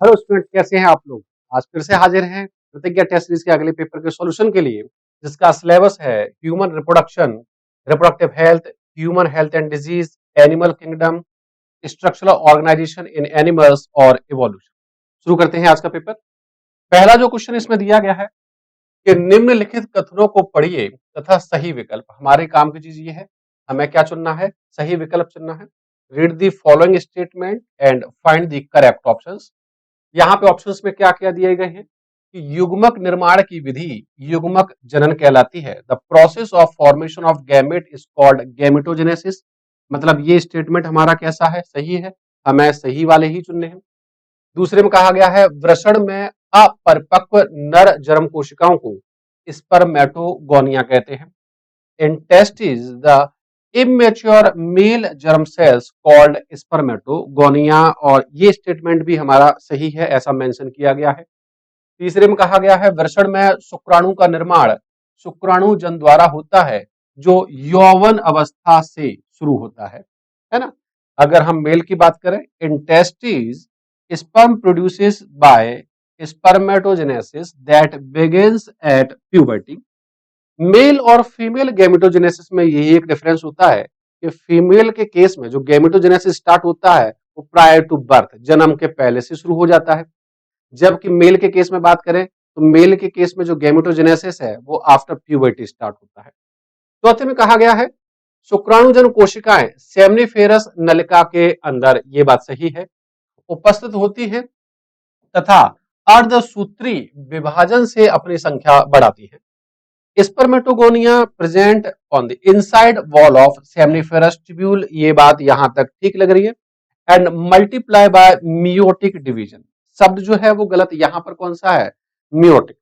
Hello student, कैसे हैं आप लोग। आज फिर से हाजिर हैं प्रतिज्ञा टेस्ट सीरीज के अगले पेपर के सॉल्यूशन के लिए, जिसका सिलेबस है human reproduction, reproductive health, human health and disease, animal kingdom, structural organisation in animals और इवोल्यूशन। शुरू करते हैं आज का पेपर। पहला जो क्वेश्चन इसमें दिया गया है कि निम्नलिखित कथनों को पढ़िए तथा सही विकल्प। हमारे काम की चीज ये है, हमें क्या चुनना है, सही विकल्प चुनना है। Read the following statement and find the correct options. यहाँ पे ऑप्शंस में क्या क्या दिए गए हैं कि युग्मक निर्माण की विधि युग्मक जनन कहलाती है। The process of formation of gamete is called gametogenesis. मतलब ये स्टेटमेंट हमारा कैसा है, सही है, हमें सही वाले ही चुनने हैं। दूसरे में कहा गया है वृषण में अपरिपक्व नर जर्म कोशिकाओं को स्पर्मेटोगोनिया कहते हैं। In testes, the immature male germ cells called spermatogonia, और ये स्टेटमेंट भी हमारा सही है, ऐसा मेंशन किया गया है। तीसरे में कहा गया है वृषण में शुक्राणु का निर्माण शुक्राणु जन द्वारा होता है, जो यौवन अवस्था से शुरू होता है ना। अगर हम मेल की बात करें, in testis sperm produces by spermatogenesis that begins at puberty. Male और फीमेल गैमेटोजेनेसिस में यही एक डिफरेंस होता है कि फीमेल के केस में जो गैमेटोजेनेसिस स्टार्ट होता है वो प्रायर टू बर्थ, जन्म के पहले से शुरू हो जाता है। जबकि मेल के केस में बात करें तो मेल के केस में जो गैमेटोजेनेसिस है वो आफ्टर प्यूबर्टी स्टार्ट होता है। चौथे में कहा गया है शुक्राणुजन कोशिकाएं सेमनीफेरस नलिका के अंदर, ये बात सही है, उपस्थित होती है तथा अर्धसूत्री विभाजन से अपनी संख्या बढ़ाती है। Spermatogonia present on the inside wall of seminiferous tubule, ये बात यहां तक ठीक लग रही है। And multiply by meiotic division, शब्द जो है वो गलत यहां पर कौन सा है, मियोटिक,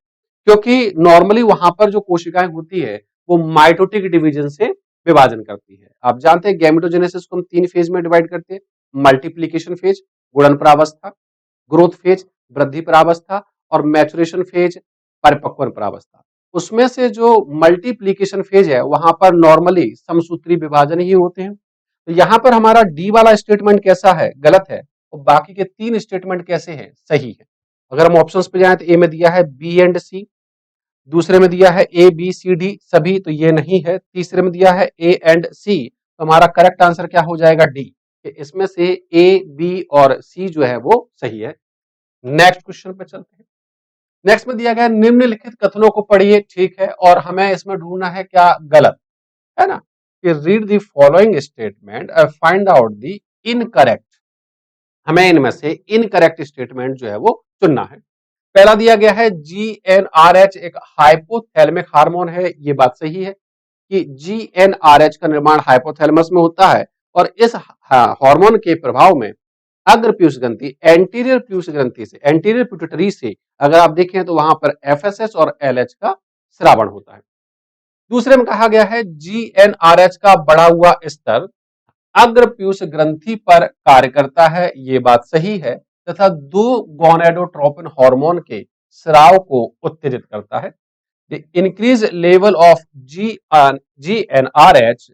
क्योंकि नॉर्मली वहां पर जो कोशिकाएं होती है वो माइटोटिक डिवीजन से विभाजन करती है। आप जानते हैं गैमेटोजेनेसिस को हम 3 फेज में डिवाइड करते हैं, मल्टीप्लीकेशन फेज गुणन प्रावस्था, ग्रोथ फेज वृद्धि प्रावस्था, और मैचुरेशन फेज परिपक्वन प्रावस्था। उसमें से जो मल्टीप्लीकेशन फेज है वहां पर नॉर्मली समसूत्री विभाजन ही होते हैं। तो यहां पर हमारा डी वाला स्टेटमेंट कैसा है, गलत है, और बाकी के 3 स्टेटमेंट कैसे हैं, सही है। अगर हम ऑप्शंस पे जाएं तो ए में दिया है बी एंड सी, दूसरे में दिया है ए बी सी डी सभी, तो ये नहीं है। तीसरे में दिया है ए एंड सी, तो हमारा करेक्ट आंसर क्या हो जाएगा, डी। इसमें से ए बी और सी जो है वो सही है। नेक्स्ट क्वेश्चन पे चलते हैं। नेक्स्ट में दिया गया निम्नलिखित कथनों को पढ़िए, ठीक है, और हमें इसमें ढूंढना है क्या गलत, है ना, कि रीड द फॉलोइंग स्टेटमेंट और फाइंड आउट द इनकरेक्ट। हमें इनमें से इनकरेक्ट स्टेटमेंट जो है वो चुनना है। पहला दिया गया है जीएनआरएच एक हाइपोथैलेमिक हार्मोन है, ये बात सही है कि जीएनआरएच का निर्माण हाइपोथैलेमस में होता है, और इस हार्मोन के प्रभाव में अग्र पीयूष ग्रंथि एंटीरियर पीयूष ग्रंथि से, एंटीरियर पिट्यूटरी से अगर आप देखें तो वहां पर एफएसएच और एलएच का श्रावण होता है। दूसरे में कहा गया है जीएनआरएच का बढ़ा हुआ स्तर अग्र पीयूष ग्रंथि पर कार्य करता है, ये बात सही है, तथा 2 गोनेडोट्रोपिन हार्मोन के स्राव को उत्तेजित करता है। The increase level of GnRH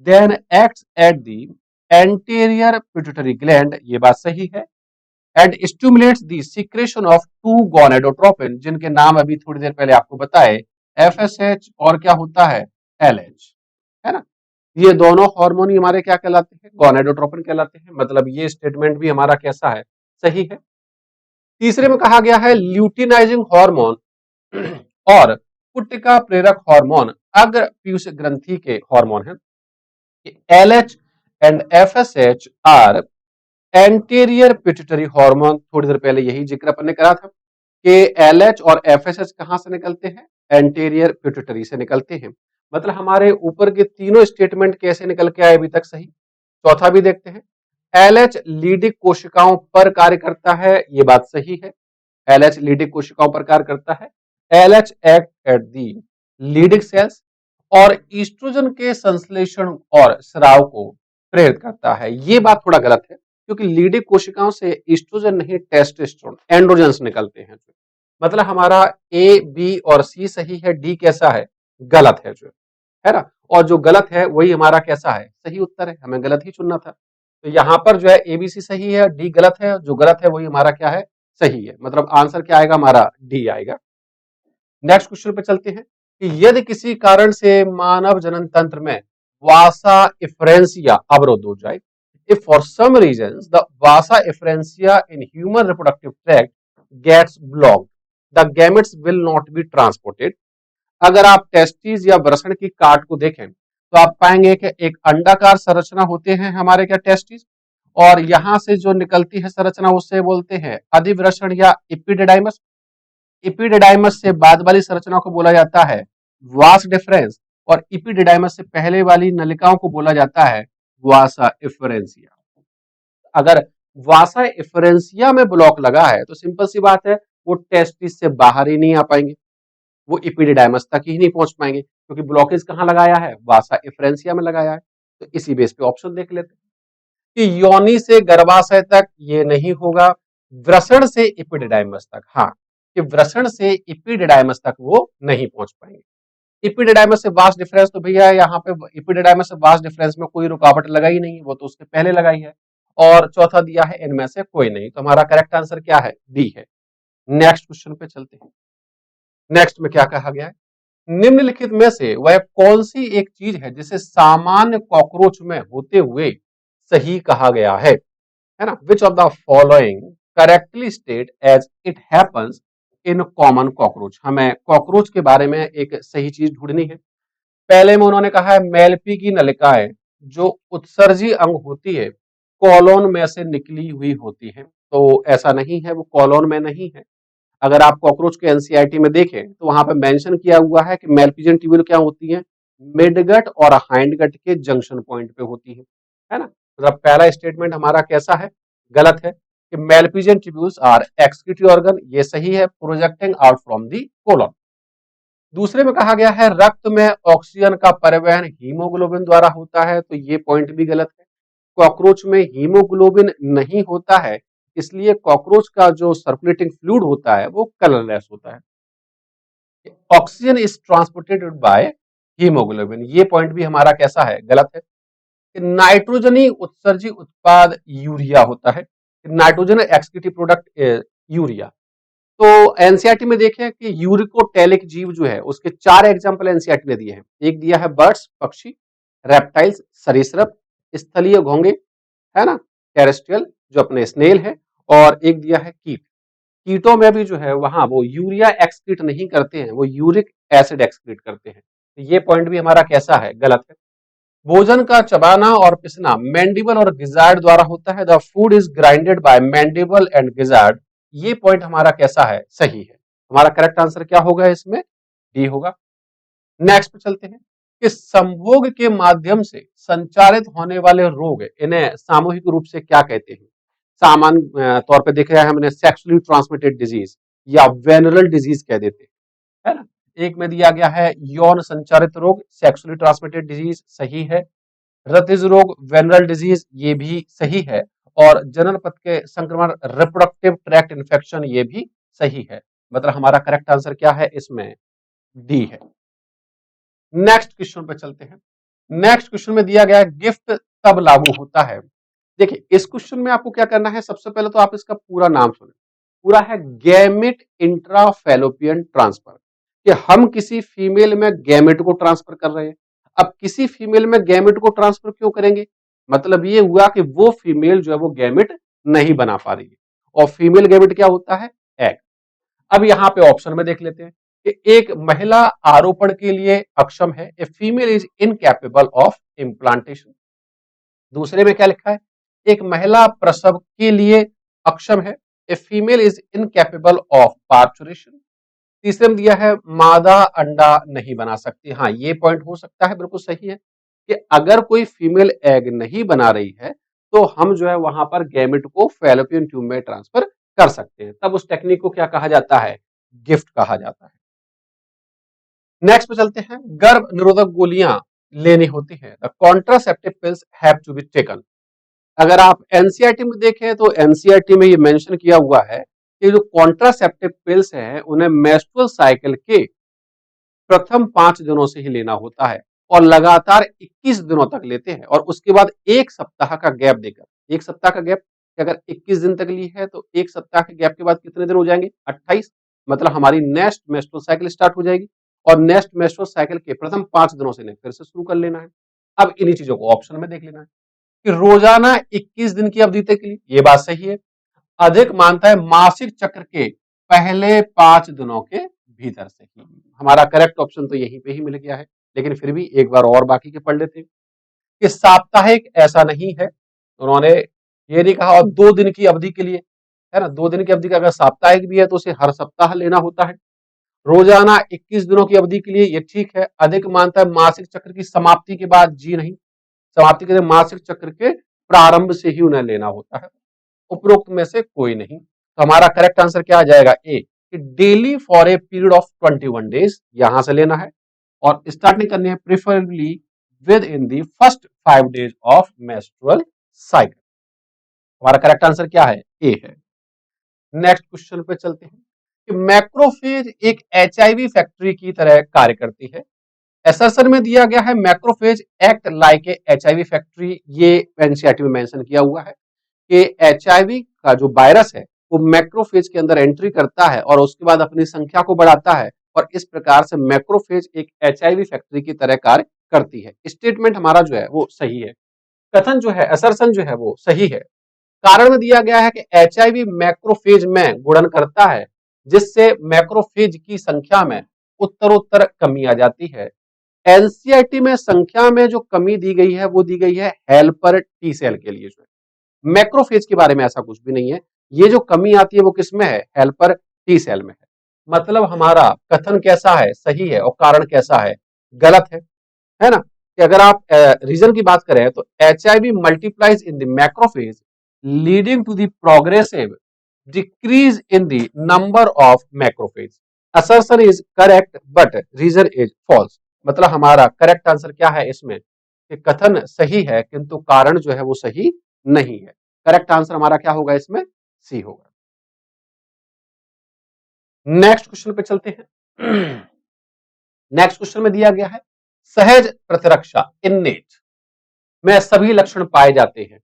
then acts at the anterior pituitary gland, ये बात सही है, and stimulates the secretion of 2 gonadotropin, जिनके नाम अभी थोड़ी देर पहले आपको बताए, एफएसएच और क्या होता है, एलएच, है ना। ये दोनों हार्मोन हमारे क्या कहलाते हैं, गोनेडोट्रोपिन कहलाते हैं। मतलब ये स्टेटमेंट भी हमारा कैसा है, सही है। तीसरे में कहा गया है ल्यूटिनाइजिंग हार्मोन और पुट्टिका प्रेरक हार्मोन अग्र पीयूष ग्रंथि के हार्मोन है। LH and FSH are anterior pituitary hormone, थोड़ी देर पहले यही जिक्र अपन ने करा था कि एलएच और एफएसएच कहां से निकलते हैं, एंटीरियर पिट्यूटरी से निकलते हैं। मतलब हमारे ऊपर के तीनों स्टेटमेंट कैसे निकल के आए अभी तक सही। चौथा भी देखते हैं, एलएच लीडिक कोशिकाओं पर कार्य करता है, ये बात सही है, एलएच लीडिक कोशिकाओं पर कार्य करता है। LH act at the Leydig cells और ईस्ट्रोजन के संश्लेषण और स्राव को प्रेरित करता है, ये बात थोड़ा गलत है, क्योंकि लीडिक कोशिकाओं से ईस्ट्रोजन नहीं टेस्टोस्टेरोन एंड्रोजन्स निकलते हैं। मतलब हमारा ए बी और सी सही है, डी कैसा है, गलत है, जो है ना। और जो गलत है वही हमारा कैसा है, सही उत्तर है, हमें गलत ही चुनना था। तो यहां पर जो है एबीसी सही है, डी गलत है, जो गलत है वही हमारा क्या है, सही है, मतलब आंसर क्या आएगा हमारा डी आएगा। नेक्स्ट क्वेश्चन पे चलते हैं कि यदि किसी कारण से मानव जनन तंत्र में वासा इफ्रेंसिया अवरुद्ध हो जाए, if for some reasons the vasa efferentia in human reproductive tract gets blocked, the gametes will not be transported। अगर आप टेस्टिस या वृषण की काट को देखें तो आप पाएंगे कि एक अंडाकार संरचना होते हैं हमारे क्या टेस्टिस, और यहां से जो निकलती है संरचना उससे बोलते हैं अधिवृषण या इपिडिडाइमस। इपिडिडाइमस से बाद वाली संरचना को बोला जाता है वास डिफरेंस, और इपिडिडाइमस से पहले वाली नलिकाओं को बोला जाता है वासा इफरेंसिया। अगर वासा इफरेंसिया में ब्लॉक लगा है तो सिंपल सी बात है वो टेस्टिस से बाहर ही नहीं आ पाएंगे, वो इपिडिडाइमस तक ही नहीं पहुंच पाएंगे, क्योंकि ब्लॉकेज कहां लगाया है, वासा इफरेंसिया में लगाया है। तो इसी बेस पे ऑप्शन देख लेते हैं कि योनि से गर्भाशय तक ये नहीं होगा, वृषण से इपिडिडाइमस तक, हाँ, कि वृषण से इपिडिडाइमस तक वो नहीं पहुंच पाएंगे। इपिडिडाइमस से वास डिफरेंस तो भैया यहाँ पे इपिडिडाइमस से वास डिफरेंस में कोई रुकावट लगाई नहीं, वो तो उसके पहले लगाई है। और चौथा दिया है इनमें से कोई नहीं, तो हमारा करेक्ट आंसर क्या है, डी है। नेक्स्ट क्वेश्चन पे चलते हैं। नेक्स्ट में क्या कहा गया है, निम्नलिखित में से वह कौन सी एक चीज है जिसे सामान्य कॉकरोच में होते हुए सही कहा गया है ना, which of the following correctly state as it happens in common cockroach. हमें कॉकरोच के बारे में एक सही चीज ढूंढनी है। पहले में उन्होंने कहा है मेलपी की नलिकाएं जो उत्सर्जी अंग होती है कॉलोन में से निकली हुई होती है, तो ऐसा नहीं है, वो कॉलोन में नहीं है। अगर आप कॉकरोच के एनसीईआरटी में देखें तो वहां पे मेंशन किया हुआ है कि मेलपिजियन ट्यूब्यूल क्या होती है, मिडगट और हाइंडगट के जंक्शन पॉइंट पे होती है ना। तो पहला स्टेटमेंट हमारा कैसा है, गलत है, कि मेलपिजियन ट्यूब्यूल्स आर एक्सक्रीटरी ऑर्गन, ये सही है, projecting out from the colon. दूसरे में कहा गया है रक्त में ऑक्सीजन का परिवहन हीमोग्लोबिन द्वारा होता है, तो ये पॉइंट भी गलत है। कॉकरोच में हीमोग्लोबिन नहीं होता है, इसलिए कॉकरोच का जो सर्कुलेटिंग फ्लूइड होता है वो कलरलेस होता है। Oxygen is transported by haemoglobin, ये पॉइंट भी हमारा कैसा है, गलत है। नाइट्रोजनी उत्सर्जी उत्पाद यूरिया होता है, नाइट्रोजन एक्सक्रीटिव प्रोडक्ट यूरिया। तो एनसीईआरटी में देखें कि यूरिकोटैलिक जीव जो है उसके 4 एग्जांपल एनसीईआरटी ने दिए हैं। एक दिया है बर्ड्स पक्षी, रेप्टाइल्स सरीसृप, स्थलीय घोंगे, है ना, टेरेस्ट्रियल जो अपने स्नेल है, और एक दिया है कीट। कीटों में भी जो है वहां वो यूरिया एक्सक्रीट नहीं करते हैं, वो यूरिक एसिड एक्सक्रीट करते हैं। तो ये पॉइंट भी हमारा कैसा है, गलत है। भोजन का चबाना और पिसना मैंडिबल और गिजार्ड द्वारा होता है, the food is grinded by mandible and gizzard, ये पॉइंट हमारा कैसा है, सही है। हमारा करेक्ट आंसर क्या होगा इसमें, डी होगा। नेक्स्ट पे चलते हैं कि संभोग के माध्यम से संचारित होने वाले रोग इन्हें सामूहिक रूप से क्या कहते हैं। सामान्य तौर पे देखा है हमने सेक्सुअली ट्रांसमिटेड डिजीज या वेनरल डिजीज कह देते हैं, है ना। एक में दिया गया है यौन संचारित रोग, सेक्सुअली ट्रांसमिटेड डिजीज, सही है। रतिज रोग, वेनरल डिजीज, ये भी सही है। और जनन पथ के संक्रमण, रिप्रोडक्टिव ट्रैक्ट इन्फेक्शन, ये भी सही है। मतलब हमारा करेक्ट आंसर क्या है इसमें, डी है। नेक्स्ट क्वेश्चन पे चलते हैं। नेक्स्ट क्वेश्चन में दिया गया है गिफ्ट तब लागू होता है। देखिए इस क्वेश्चन में आपको क्या करना है, सबसे पहले तो आप इसका पूरा नाम सुने। पूरा है गैमेट इंट्राफेलोपियन ट्रांसफर, कि हम किसी फीमेल में गैमेट को ट्रांसफर कर रहे हैं। अब किसी फीमेल में गैमेट को ट्रांसफर क्यों करेंगे, मतलब ये हुआ कि वो फीमेल जो है वो गैमेट नहीं बना पा रही है, और फीमेल गैमेट क्या होता है, एग। अब यहां पे ऑप्शन में देख लेते हैं कि एक महिला आरोपण के लिए अक्षम है, a female is incapable of implantation. दूसरे में क्या लिखा है, एक महिला प्रसव के लिए अक्षम है, a female is incapable of parturition. तीसरे में दिया है मादा अंडा नहीं बना सकती। हाँ, ये पॉइंट हो सकता है, बिल्कुल सही है, कि अगर कोई फीमेल एग नहीं बना रही है तो हम जो है वहां पर गैमेट को फैलोपियन ट्यूब में ट्रांसफर कर सकते हैं। तब उस टेक्निक को क्या कहा जाता है, गिफ्ट कहा जाता है। नेक्स्ट पे चलते हैं, गर्भ निरोधक गोलियां लेनी होती है, the contraceptive pills have to be taken. अगर आप एनसीईआरटी में देखें तो एनसीईआरटी में ये मेंशन किया हुआ है कि जो कॉन्ट्रासेप्टिव पिल्स हैं उन्हें मेंस्ट्रुअल साइकिल के प्रथम 5 दिनों से ही लेना होता है, और लगातार 21 दिनों तक लेते हैं, और उसके बाद 1 सप्ताह का गैप देकर, 1 सप्ताह का गैप कि अगर 21 दिन तक ली है तो 1 सप्ताह के गैप के बाद कितने दिन हो जाएंगे? 28। मतलब हमारी नेक्स्ट मेंस्ट्रुअल साइकिल स्टार्ट हो जाएगी और नेक्स्ट मेंस्ट्रुअल साइकिल के प्रथम 5 दिनों से फिर से शुरू कर लेना है। अब इन्हीं चीजों को ऑप्शन में देख लेना है कि रोजाना 21 दिन की अवधि तक के लिए, ये बात सही है। अधिक मानता है मासिक चक्र के पहले 5 दिनों के भीतर से ही। हमारा करेक्ट ऑप्शन तो यहीं पे ही मिल गया है, लेकिन फिर भी एक बार और बाकी के पढ़ लेते हैं कि साप्ताहिक ऐसा नहीं है। उन्होंने ये नहीं कहा और 2 दिन की अवधि के लिए, है ना, 2 दिन की अवधि का अगर साप्ताहिक भी है तो उसे हर सप्ताह लेना होता है। रोजाना 21 दिनों की अवधि के लिए ये ठीक है। अधिक मानता है मासिक चक्र की समाप्ति के बाद, जी नहीं, समाप्ति के मासिक चक्र के प्रारंभ से ही उन्हें लेना होता है। उपरोक्त में से कोई नहीं। तो हमारा करेक्ट आंसर क्या आ जाएगा? ए, कि daily for a period of 21 days यहां से लेना है और स्टार्ट नहीं करनी है, preferably with in the first 5 days of menstrual cycle. हमारा करेक्ट आंसर क्या है? ए है। नेक्स्ट क्वेश्चन पे चलते हैं कि मैक्रोफेज एक एचआईवी फैक्ट्री की तरह कार्य करती है। एसएसआर में दिया गया है macrophage act like a HIV factory, ये एनसीईआरटी में मेंशन किया हुआ है कि एचआईवी का जो वायरस है वो मैक्रोफेज के अंदर एंट्री करता है और उसके बाद अपनी संख्या को बढ़ाता है और इस प्रकार से मैक्रोफेज एक एचआईवी फैक्ट्री की तरह कार्य करती है। स्टेटमेंट हमारा जो है वो सही है, कथन जो है, असर्शन जो है वो सही है। कारण में दिया गया है कि एचआईवी मैक्रोफेज में गुणन करता है जिससे मैक्रोफेज की संख्या में उत्तरोत्तर कमी आ जाती है। एनसीईआरटी में संख्या में जो कमी दी गई है वो दी गई है हेल्पर टी सेल के लिए, जो है मैक्रोफेज के बारे में ऐसा कुछ भी नहीं है। ये जो कमी आती है वो किसमें है? हेल्पर टी सेल में है। मतलब हमारा कथन कैसा है? सही है। और कारण कैसा है? गलत है ना? कि अगर आप रीजन की बात करें तो HIV multiplies in the macrophage leading to the progressive decrease in the number of macrophage. Assertion is correct but reason is false. मतलब हमारा करेक्ट आंसर क्या है इसमें? कि कथन सही है किंतु कारण जो है वो सही नहीं है। करेक्ट आंसर हमारा क्या होगा इसमें? सी होगा। नेक्स्ट क्वेश्चन पे चलते हैं। नेक्स्ट क्वेश्चन में दिया गया है सहज प्रतिरक्षा इन्नेट में सभी लक्षण पाए जाते हैं,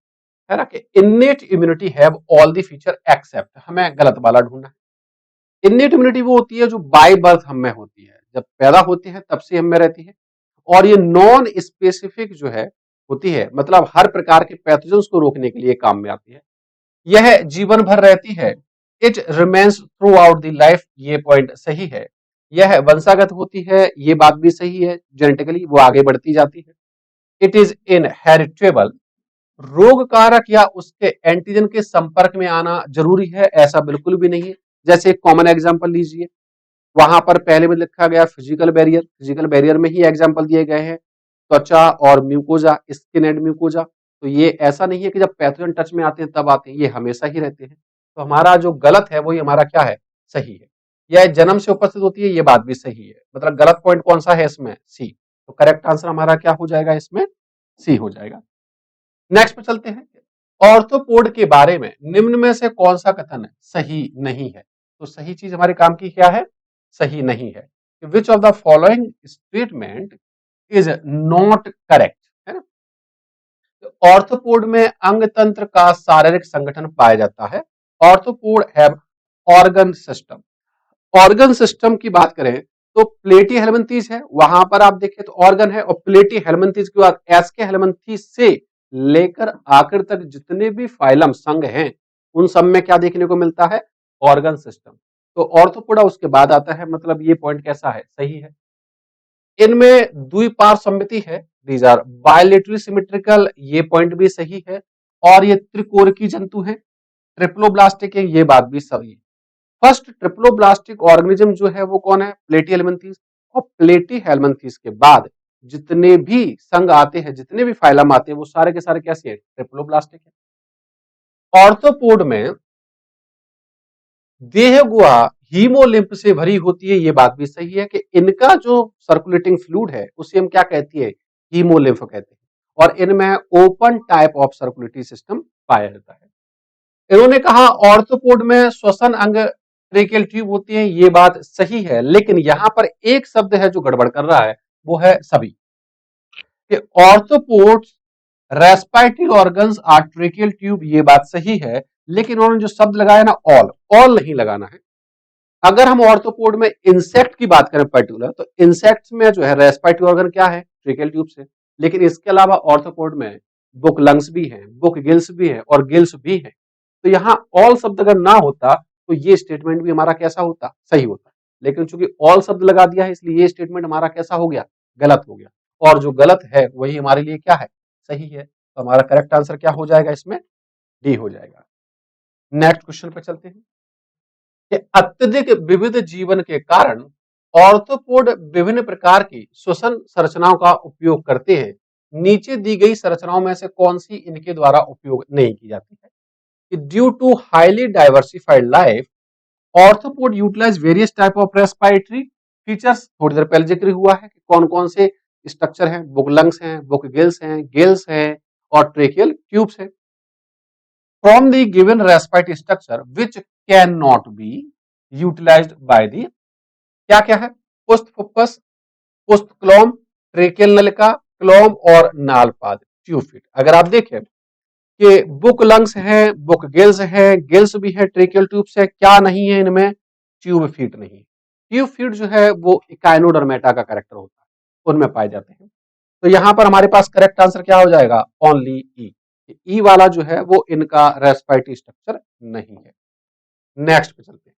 है ना, कि innate immunity have all the feature except, हमें गलत वाला ढूंढना है। इन्नेट इम्यूनिटी वो होती है जो बाय बर्थ हम में होती है, जब पैदा होते हैं तब से हम में रहती है और ये नॉन स्पेसिफिक जो है होती है, मतलब हर प्रकार के पैथोजेंस को रोकने के लिए काम में आती है। यह जीवन भर रहती है। It remains through out the life, ये पॉइंट सही है। यह वंशागत होती है, ये बात भी सही है, जेनेटिकली वो आगे बढ़ती जाती है। इट इज इनहेरिटेबल, रोग कारक या उसके एंटीजन के संपर्क में आना जरूरी है, ऐसा बिल्कुल भी नहीं है। जैसे कॉमन एग्जांपल लीजिए, वहां पर पहले में लिखा गया फिजिकल बैरियर, फिजिकल बैरियर में ही एग्जांपल दिए गए हैं त्वचा और म्यूकोजा, स्किन एंड म्यूकोजा। तो ये ऐसा नहीं है कि जब पैथोजन टच में आते हैं तब आते हैं, ये हमेशा ही रहते हैं। तो हमारा जो गलत है वही हमारा क्या है? सही है। यह जन्म से उपस्थित होती है, ये बात भी सही है। मतलब गलत पॉइंट कौन सा है इसमें? सी। तो करेक्ट आंसर हमारा क्या हो जाएगा इसमें? सी हो जाएगा। नेक्स्ट पे चलते हैं। ऑर्थोपोड के बारे में निम्न में से कौन सा कथन सही नहीं है? तो सही चीज हमारे काम की क्या है? सही नहीं है। विच of the following statement is not correct, है ना? तो ऑर्थोपोड में अंग तंत्र का शारीरिक संगठन पाया जाता है। Arthropod have organ system. Organ system की बात करें तो प्लेटी हेलमिंथीज है, वहां पर आप देखें तो ऑर्गन है, और प्लेटी हेलमिंथीज के बाद एस्के हेलमिंथीज से लेकर आखिर तक जितने भी फाइलम संघ हैं उन सब में क्या देखने को मिलता है? Organ system. तो ऑर्थोपोडा उसके बाद आता है, मतलब ये पॉइंट कैसा है? सही है। इनमें द्विपार्श्व सममिति है, दीज आर बायलेटरली सिमेट्रिकल, ये पॉइंट भी सही है। और ये त्रिकोणीय जंतु है, ट्रिप्लोब्लास्टिक है, ये बात भी सही है। फर्स्ट ट्रिप्लोब्लास्टिक ऑर्गेनिज्म जो है वो कौन है? प्लेटीहेल्मिन्थीज। और प्लेटीहेल्मिन्थीज के बाद जितने भी संघ आते हैं, जितने भी फाइलम आते हैं, वो सारे के सारे कैसे हैं? ट्रिप्लोब्लास्टिक है। ऑर्थोपोड में देह गुहा हीमोलिम्फ से भरी होती है, ये बात भी सही है कि इनका जो सर्कुलेटिंग फ्लूइड है उसे हम क्या कहती है? हीमोलिम्फ कहते हैं। और इनमें open type of circulatory system पाया जाता है। इन्होंने कहा ऑर्थोपोड में श्वसन अंग ट्रेकियल ट्यूब होती है, ये बात सही है, लेकिन यहां पर एक शब्द है जो गड़बड़ कर रहा है, वो है सभी। कि arthropods respiratory organs are tracheal tube, ये बात सही है, लेकिन उन्होंने जो शब्द लगाया ना ऑल, ऑल नहीं लगाना है। अगर हम ऑर्थोपोड में इंसेक्ट की बात करें पर्टिकुलर, तो इंसेक्ट्स में जो है रेस्पिरेटरी ऑर्गन क्या है, ट्रेकियल ट्यूब से, लेकिन इसके अलावा ऑर्थोपोड में बुक लंग्स भी हैं, बुक गिल्स भी हैं और गिल्स भी हैं। तो यहाँ ऑल शब्द अगर ना होता तो ये स्टेटमेंट भी हमारा कैसा होता, सही होता, लेकिन चूंकि ऑल शब्द लगा दिया है इसलिए ये स्टेटमेंट हमारा कैसा हो गया, गलत हो गया, और जो गलत है वही हमारे लिए क्या है, सही है। तो हमारा करेक्ट आंसर क्या हो जाएगा इसमें, डी हो जाएगा। नेक्स्ट क्वेश्चन पे चलते हैं कि अत्यधिक विविध जीवन के कारण ऑर्थोपोड विभिन्न प्रकार की श्वसन संरचनाओं का उपयोग करते हैं। नीचे दी गई संरचनाओं में से कौन सी इनके द्वारा उपयोग नहीं की जाती है? कि due to highly diversified life, arthropod utilise various type of respiratory features. थोड़ी देर पहले जिक्र हुआ है कि कौन कौन से स्ट्रक्चर हैं, बुक लंग्स हैं, बुक गिल्स हैं और ट्रेकियल ट्यूब्स हैं। From the given respiratory structure which cannot be utilised by the, क्या क्या है, पुष्ट फुफ्फस, पुष्ट क्लोम, ट्रेकियल नलिका, क्लोम और नालपाद ट्यूब फीट। अगर आप देखें कि बुक लंग्स हैं, बुक गिल्स हैं, गिल्स भी है, ट्रेकियल ट्यूब्स है, क्या नहीं है इनमें, ट्यूब फीट नहीं। ट्यूब फीट जो है वो इकाइनोडर्मेटा का कैरेक्टर होता है, उनमें पाए जाते हैं। तो यहां पर हमारे पास करेक्ट आंसर क्या हो जाएगा, ओनली ई। ई वाला जो है वो इनका रेस्पिरेटरी स्ट्रक्चर नहीं है। नेक्स्ट पे चलते हैं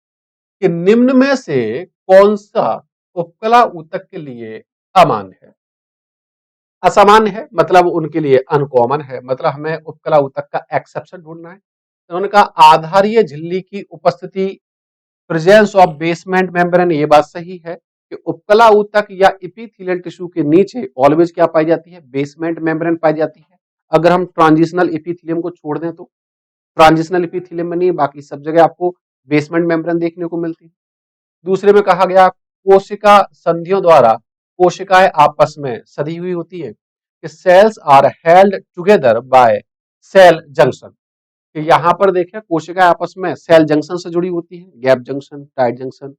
कि निम्न में से कौन सा उपकला ऊतक के लिए अमान्य है, असामान्य है, मतलब उनके लिए अनकॉमन है, मतलब हमें उपकला ऊतक का एक्सेप्शन ढूंढना है। तो उन्होंने कहा आधारीय झिल्ली की उपस्थिति, प्रेजेंस ऑफ बेसमेंट मेम्ब्रेन, ये बात सही है कि उपकला ऊतक या एपिथेलियल टिश्यू के नीचे ऑलवेज क्या पाई जाती है, बेसमेंट मेम्ब्रेन पाई जाती है। अगर हम ट्रांजिशनल एपिथेलियम को छोड़ दें तो ट्रांजिशनल एपिथेलियम में नहीं, बाकी सब जगह आपको बेसमेंट मेम्ब्रेन देखने को मिलती है। दूसरे में कहा गया कोशिका संधियों द्वारा कोशिकाएं आपस में सदी हुई होती है कि cells are held together by cell junction, कि यहां पर देखें कोशिकाएं आपस में सेल जंक्शन से जुड़ी होती है, गैप जंक्शन, टाइट जंक्शन,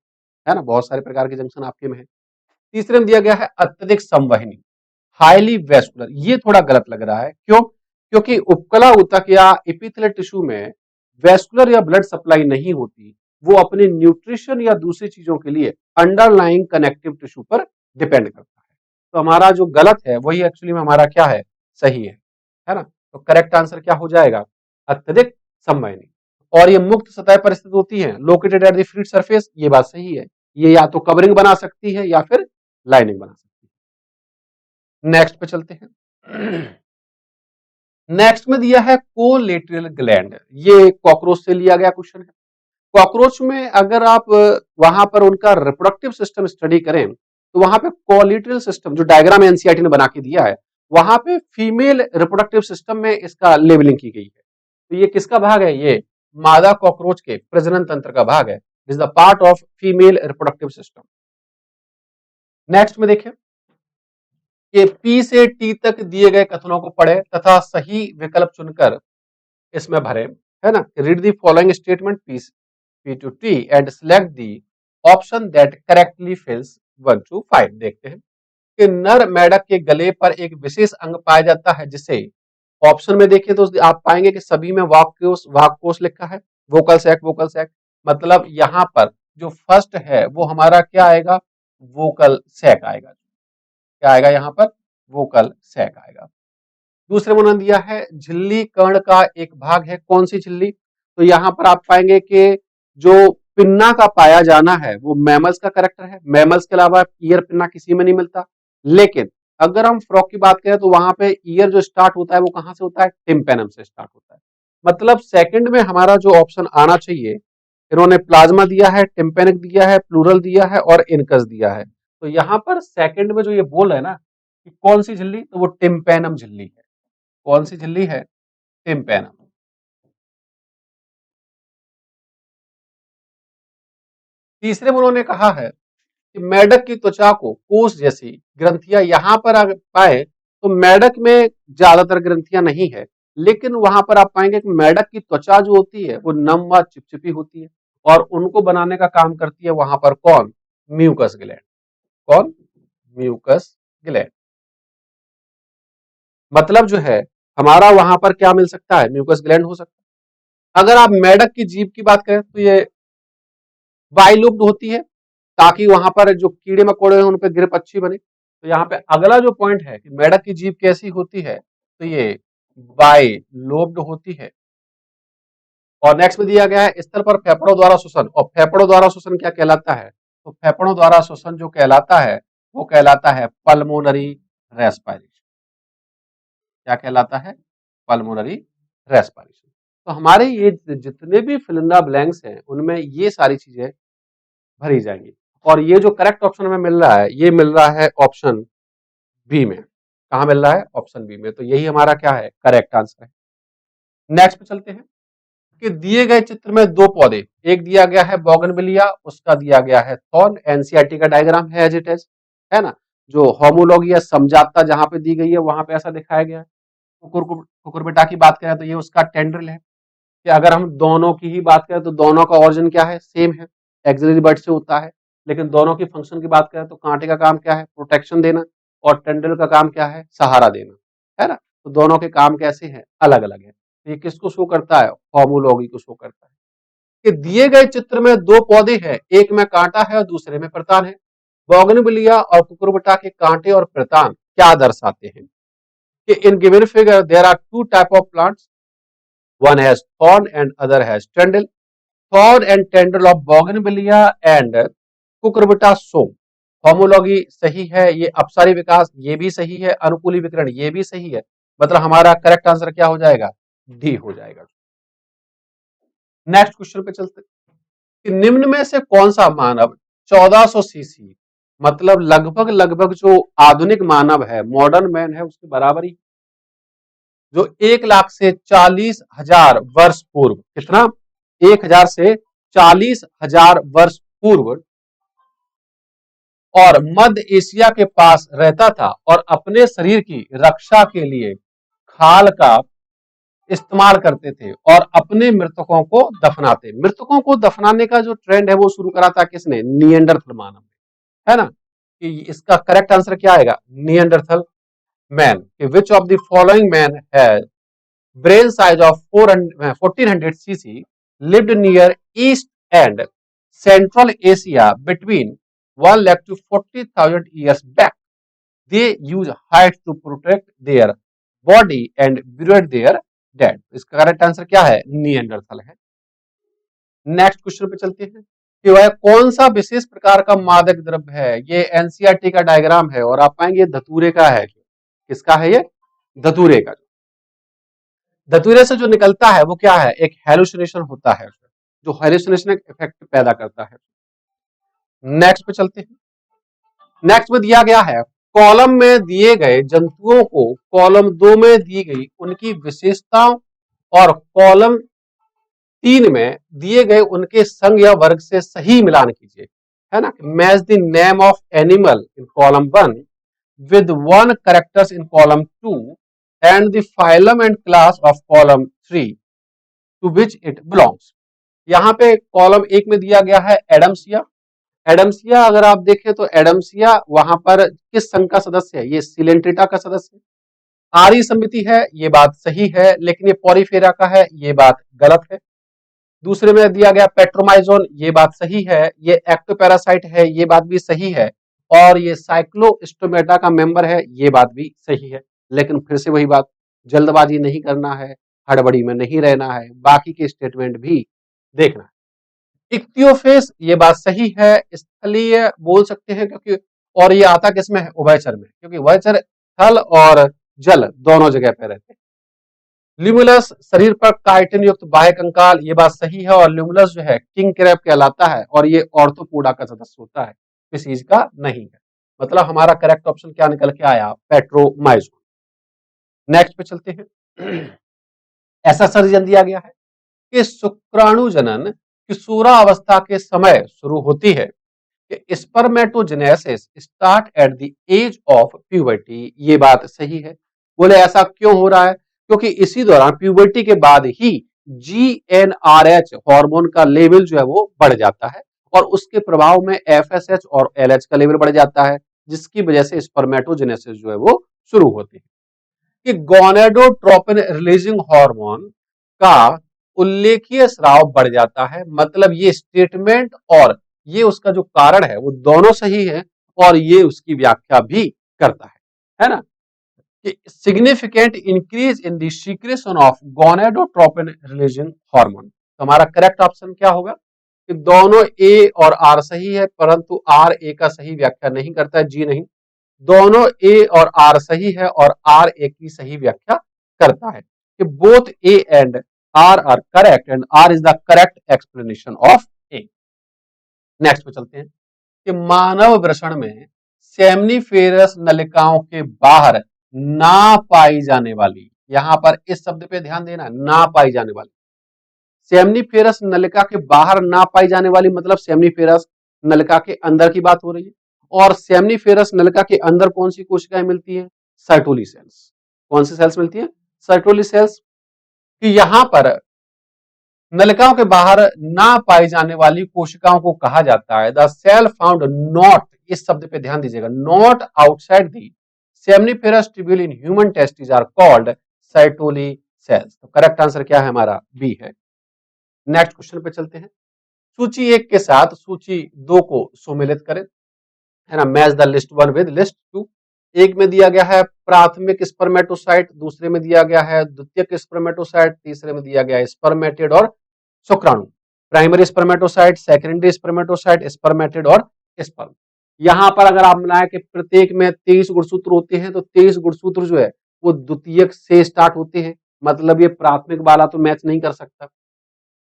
है ना, बहुत सारे प्रकार के जंक्शन आपके में है। तीसरे में दिया गया है अत्यधिक संवहनी, हाईली वेस्कुलर, ये थोड़ा गलत लग रहा है, क्यों, क्योंकि उपकला ऊतक या एपिथेलियल टिश्यू में वेस्कुलर या ब्लड सप्लाई नहीं होती, वो अपने न्यूट्रिशन या दूसरी चीजों के लिए अंडरलाइंग कनेक्टिव टिश्यू पर डिपेंड करता है। तो हमारा जो गलत है वही एक्चुअली में हमारा क्या है, सही है ना। तो करेक्ट आंसर क्या हो जाएगा, अत्यधिक संवहनी। और ये मुक्त सतह पर स्थित होती है, located at the fluid surface, ये बात सही है, ये या तो कवरिंग बना सकती है या फिर लाइनिंग बना सकती है। नेक्स्ट पे चलते हैं। नेक्स्ट में दिया है कोलेटरल ग्लैंड, ये कॉकरोच से लिया गया क्वेश्चन है। कॉकरोच में अगर आप वहां पर उनका रिप्रोडक्टिव सिस्टम स्टडी करें तो वहां पे कोलेटरल सिस्टम जो डायग्राम एनसीईआरटी ने बना के दिया है, वहां पे फीमेल रिप्रोडक्टिव सिस्टम में इसका लेबलिंग की गई है। तो ये किसका भाग है, ये मादा कॉकरोच के प्रजनन तंत्र का भाग है, is the part of female reproductive system. Next में देखें कि पी से टी तक दिए गए कथनों को पढ़े तथा सही विकल्प चुनकर इसमें भरे, है ना। Read the following statement P to T and select the option that correctly fills 1 to 5। देखते हैं कि नर मेढक के गले पर एक विशेष अंग पाया जाता है जिसे, ऑप्शन में देखिए तो आप पाएंगे कि सभी में वाक्कोश लिखा है, वोकल सैक, मतलब यहां पर जो फर्स्ट है वो हमारा क्या आएगा, वोकल सैक आएगा। क्या आएगा यहाँ पर, वोकल सैक आएगा। दूसरे में उन्होंने दिया है झिल्ली कर्ण का एक भाग है, कौन सी झिल्ली, तो यहां पर आप पाएंगे कि जो पिन्ना का पाया जाना है वो मैमल्स का करेक्टर है, मैमल्स के अलावा ईयर पिन्ना किसी में नहीं मिलता। लेकिन अगर हम फ्रॉग की बात करें तो वहां पे ईयर जो स्टार्ट होता है वो कहां से होता है, टिम्पेनम से स्टार्ट होता है। मतलब सेकंड में हमारा जो ऑप्शन आना चाहिए, इन्होंने प्लाज्मा दिया है, टिम्पेनिक दिया है, प्लूरल दिया है और इनकस दिया है। तो यहां पर सेकंड में जो ये बोल रहे हैं ना कि कौन सी झिल्ली, तो वो टिम्पेनम झिल्ली है। कौन सी झिल्ली है, टिम्पेनम। तीसरे में उन्होंने कहा है कि मेढक की त्वचा को कोष जैसी ग्रंथियां यहां पर अगर पाए तो मेढक में ज्यादातर ग्रंथियां नहीं है, लेकिन वहां पर आप पाएंगे कि मेढक की त्वचा जो होती है वो नम व चिपचिपी होती है और उनको बनाने का काम करती है वहां पर कौन, म्यूकस ग्लैंड। कौन, म्यूकस ग्लैंड। मतलब जो है हमारा वहां पर क्या मिल सकता है, म्यूकस ग्लैंड हो सकता है। अगर आप मेढक की जीभ की बात करें तो ये बाइलूब्ड होती है, ताकि वहां पर जो कीड़े मकोड़े हैं उन पर ग्रिप अच्छी बने। तो यहाँ पे अगला जो पॉइंट है कि मेढक की जीभ कैसी होती है, तो ये बाइलोब्ड होती है। और नेक्स्ट में दिया गया है स्थल पर फेफड़ों द्वारा श्वसन, और फेफड़ों द्वारा श्वसन क्या कहलाता है, तो फेफड़ों द्वारा श्वसन जो कहलाता है वो कहलाता है पल्मोनरी रेस्पिरेशन। क्या कहलाता है, पल्मोनरी रेस्पिरेशन। तो हमारे ये जितने भी फिल इन द ब्लैंक्स हैं उनमें ये सारी चीजें भरी जाएंगी। और ये जो करेक्ट ऑप्शन हमें मिल रहा है ये मिल रहा है ऑप्शन बी में। कहां मिल रहा है, ऑप्शन बी में। तो यही हमारा क्या है, करेक्ट आंसर है। नेक्स्ट पे चलते हैं कि दिए गए चित्र में दो पौधे, एक दिया गया है बोगनविलिया, उसका दिया गया है थॉर्न। एनसीईआरटी का डायग्राम है एज इट इज, है ना। जो होमोलॉगी या समजातता जहां पे दी गई है वहां पे ऐसा दिखाया गया है। कुकुरबिटा की बात करें तो ये उसका टेंड्रिल है। कि अगर हम दोनों की ही बात करें तो दोनों का ऑरिजिन क्या है, सेम है, एक्सिलरी बर्ड से होता है। लेकिन दोनों की फंक्शन की बात करें तो कांटे का काम क्या है, प्रोटेक्शन देना, और टेंड्रिल का काम क्या है, सहारा देना, है ना। तो दोनों के काम कैसे हैं, अलग अलग है। तो ये किसको शो करता है, होमोलॉगी को शो करता है। कि दिए गए चित्र में दो पौधे हैं, एक में कांटा है और दूसरे में प्रतान है। बोगनविलिया और कुकुरबिटा के कांटे और प्रतान क्या दर्शाते हैं। कि in given figure there are two type of plants, one has thorn and other has tendril. Thorn and tendril of bougainvillea and cucurbita show homology सही है, ये अपसारी विकास ये भी सही है, अनुकूली विकिरण ये भी सही है। मतलब हमारा करेक्ट आंसर क्या हो जाएगा, डी हो जाएगा। नेक्स्ट क्वेश्चन पे चलते कि निम्न में से कौन सा मानव 1400 सीसी, मतलब लगभग लगभग जो आधुनिक मानव है, मॉडर्न मैन है, उसके बराबर ही, जो 1 लाख से 40,000 वर्ष पूर्व, कितना, 1,000 से 40,000 वर्ष पूर्व और मध्य एशिया के पास रहता था और अपने शरीर की रक्षा के लिए खाल का इस्तेमाल करते थे और अपने मृतकों को दफनाते। मृतकों को दफनाने का जो ट्रेंड है वो शुरू करा था किसने, निएंडरथल मानव, है ना। कि इसका करेक्ट आंसर क्या आएगा, Neanderthal man. Which of the following man has brain size of 1400 cc, lived near East and Central Asia between 1 lakh to 40,000 years back. They use height to protect their body and buried their dead. इसका correct answer क्या है, Neanderthal है। Next question पे चलते हैं कि वह कौन सा विशेष प्रकार का मादक द्रव्य है। ये एनसीईआरटी का डायग्राम है और आप पाएंगे धतूरे का है। किसका है ये, धतूरे का। धतूरे से जो निकलता है वो क्या है, एक हेलुसिनेशन होता है, जो हेलुसिनेशन इफेक्ट पैदा करता है। नेक्स्ट पे चलते हैं। नेक्स्ट में दिया गया है कॉलम में दिए गए जंतुओं को कॉलम 2 में दी गई उनकी विशेषताओं और कॉलम 3 में दिए गए उनके संघ या वर्ग से सही मिलान कीजिए, है ना। Match the name of animal in column 1 with one characters in column 2 and the phylum and class of column 3 to which it belongs। यहाँ पे कॉलम 1 में दिया गया है एडम्सिया। एडम्सिया अगर आप देखें तो एडम्सिया वहां पर किस संघ का सदस्य है, ये सिलेंट्रिटा का सदस्य है। आर्य समिति है, ये बात सही है, लेकिन ये पॉरीफेरा का है, ये बात गलत है। दूसरे में दिया गया पेट्रोमाइजोन, ये बात सही है। ये एक्टोपैरासाइट है, ये बात भी सही है। और ये साइक्लोस्टोमेटा का मेंबर है, ये बात भी सही है। लेकिन फिर से वही बात, जल्दबाजी नहीं करना है, हड़बड़ी में नहीं रहना है, बाकी के स्टेटमेंट भी देखना है। इक्तियोफेस, ये बात सही है, स्थलीय बोल सकते हैं क्योंकि, और ये आता किसमें है, उभयचर में, क्योंकि उभयचर थल और जल दोनों जगह पे रहते हैं। ल्यूमुलस शरीर पर काइटिन युक्त बाह्य कंकाल, ये बात सही है। और ल्यूमुलस जो है किंग क्रैब कहलाता है और ये ऑर्थोपोडा का सदस्य होता है, स्पीशीज का नहीं है। मतलब हमारा करेक्ट ऑप्शन क्या निकल के आया, पेट्रोमाइजोन। नेक्स्ट पे चलते हैं। ऐसा सर्जन दिया गया है कि शुक्राणु जनन किशोरावस्था के समय शुरू होती है, कि spermatogenesis start at the age of puberty, ये बात सही है। बोले ऐसा क्यों हो रहा है, क्योंकि इसी दौरान प्यूबर्टी के बाद ही जीएनआरएच हार्मोन का लेवल जो है वो बढ़ जाता है और उसके प्रभाव में एफएसएच और एलएच का लेवल बढ़ जाता है, जिसकी वजह से स्पर्मेटोजेनेसिस जो है वो शुरू होती है। कि गोनेडोट्रोपिन रिलीजिंग हार्मोन का उल्लेखीय स्राव बढ़ जाता है। मतलब ये स्टेटमेंट और ये उसका जो कारण है वो दोनों सही है और ये उसकी व्याख्या भी करता है ना? कि significant increase in the secretion of gonadotropin releasing hormone. तो हमारा करेक्ट ऑप्शन क्या होगा कि दोनों ए और आर सही है, परंतु आर ए का सही व्याख्या नहीं करता है, जी नहीं। दोनों ए और आर सही है और आर ए की सही व्याख्या करता है कि both A and R correct and R is the correct explanation of A. Next पे चलते हैं कि मानव वृषण में सेमनीफेरस नलिकाओं के बाहर ना पाई जाने वाली, यहां पर इस शब्द पे ध्यान देना, ना पाई जाने वाली। सेमनीफेरस नलिका के बाहर ना पाई जाने वाली मतलब सेमनीफेरस नलिका के अंदर की बात हो रही है। और सेमनीफेरस नलिका के अंदर कौन सी कोशिकाएं मिलती हैं? Sertoli cells. कौन सी सेल्स मिलती हैं? Sertoli cells. कि यहां पर नलिकाओं के बाहर ना पाई जाने वाली कोशिकाओं को कहा जाता है द सेल फाउंड नॉट, इस शब्द पे ध्यान दीजिएगा, not outside the seminiferous tubule in human testis are called Sertoli cells. तो करेक्ट आंसर क्या है हमारा? बी है। नेक्स्ट क्वेश्चन पे चलते हैं। सूची 1 के साथ सूची 2 को सुमेलित करें, है ना? Match the list 1 with list 2। एक में दिया गया है प्राथमिक स्पर्मेटोसाइट, दूसरे में दिया गया है द्वितीयक स्पर्मेटोसाइट, तीसरे में दिया गया है स्पर्मेटिड और शुक्राणु। Primary spermatocyte, secondary spermatocyte, spermatid और स्पर्म। यहां पर अगर आप मिलाएं कि प्रत्येक में 23 गुणसूत्र होते हैं, तो 23 गुणसूत्र जो है वो द्वितीयक से स्टार्ट होते हैं, मतलब ये प्राथमिक वाला तो मैच नहीं कर सकता।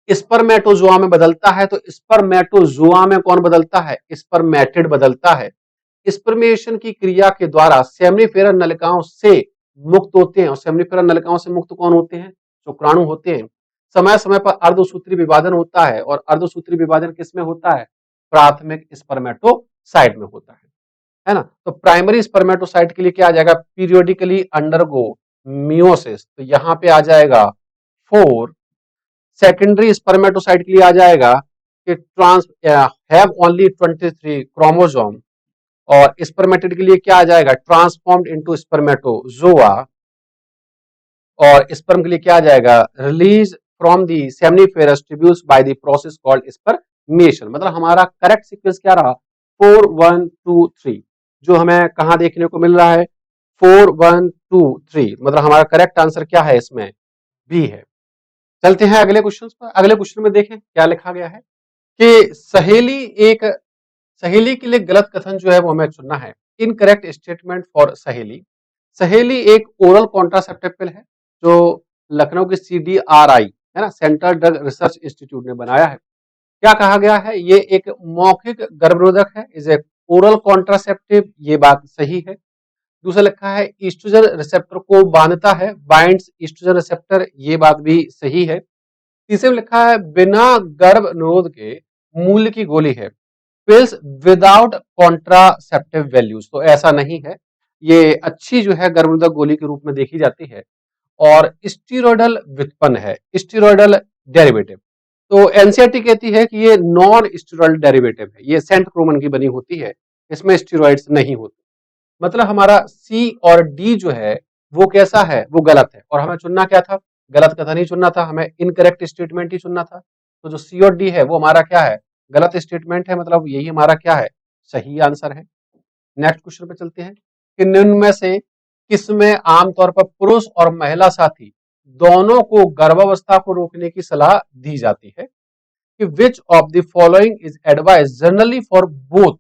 स्पर्मेटोजोआ में बदलता है, तो स्पर्मेटोजोआ में कौन बदलता है? स्पर्मेटिड बदलता है। स्पर्मेशन की क्रिया के द्वारा सेमनीफेरस नलिकाओं से मुक्त होते हैं, और सेमनीफेरस नलिकाओं से मुक्त कौन होते हैं? शुक्राणु होते हैं। समय समय पर अर्धसूत्री विभाजन होता है, और अर्धसूत्री विभाजन किसमें होता है? प्राथमिक स्पर्मेटोसाइट में होता है ना? तो प्राइमरी स्पर्मेटोसाइट के लिए क्या आ जाएगा? पीरियोडिकली अंडरगो मियोसिस, तो यहां पे आ जाएगा 4। सेकेंडरी स्पर्मेटोसाइट के लिए आ जाएगा कि ट्रांस हैव ओनली 23 क्रोमोसोम, और स्पर्मेटिड के लिए क्या आ जाएगा? Transformed into spermatozoa. और स्पर्म के लिए क्या आ जाएगा? Release from the seminiferous tubules by the process called spermiation. मतलब हमारा करेक्ट सीक्वेंस क्या रहा? 4 1 2 3, जो हमें कहां देखने को मिल रहा है? 4 1 2 3। मतलब हमारा करेक्ट आंसर क्या है इसमें? बी है। चलते हैं अगले क्वेश्चन पर। अगले क्वेश्चन में देखें क्या लिखा गया है कि सहेली के लिए गलत कथन जो है वो हमें चुनना है। इनकरेक्ट स्टेटमेंट फॉर सहेली। सहेली एक ओरल कॉन्ट्रासेप्टिव पिल है जो लखनऊ की CDRI, है ना, सेंट्रल ड्रग रिसर्च इंस्टीट्यूट ने बनाया है। क्या कहा गया है? ये एक मौखिक गर्भरोधक है, इज ए ओरल कॉन्ट्रासेप्टिव, ये बात सही है। दूसरा लिखा है ईस्ट्रोजन रिसेप्टर को बांधता है, बाइंड्स ईस्ट्रोजन रिसेप्टर, ये बात भी सही है। तीसरे में लिखा है बिना गर्भ निरोध के मूल्य की गोली है, पिल्स विदाउट कॉन्ट्रासेप्टिव वैल्यूज, तो ऐसा नहीं है। ये अच्छी जो है गर्भनिरोधक गोली के रूप में देखी जाती है, और स्टीरोइडल व्युत्पन्न है, स्टीरोइडल डेरिवेटिव। तो एनसीईआरटी कहती है कि ये नॉन स्टीरोइडल डेरिवेटिव है, ये सेंट क्रोमन की बनी होती है, इसमें स्टीरोइड्स नहीं होते। मतलब हमारा सी और डी जो है वो कैसा है? वो गलत है। और हमें चुनना क्या था? गलत कथन ही चुनना था, हमें इनकरेक्ट स्टेटमेंट ही चुनना था। तो जो सी और डी है वो हमारा क्या है? गलत स्टेटमेंट है, मतलब यही हमारा क्या है? सही आंसर है। नेक्स्ट क्वेश्चन पे चलते हैं कि निम्न में से किसमें आमतौर पर पुरुष और महिला साथी दोनों को गर्भावस्था को रोकने की सलाह दी जाती है? कि विच of the following is advise generally for both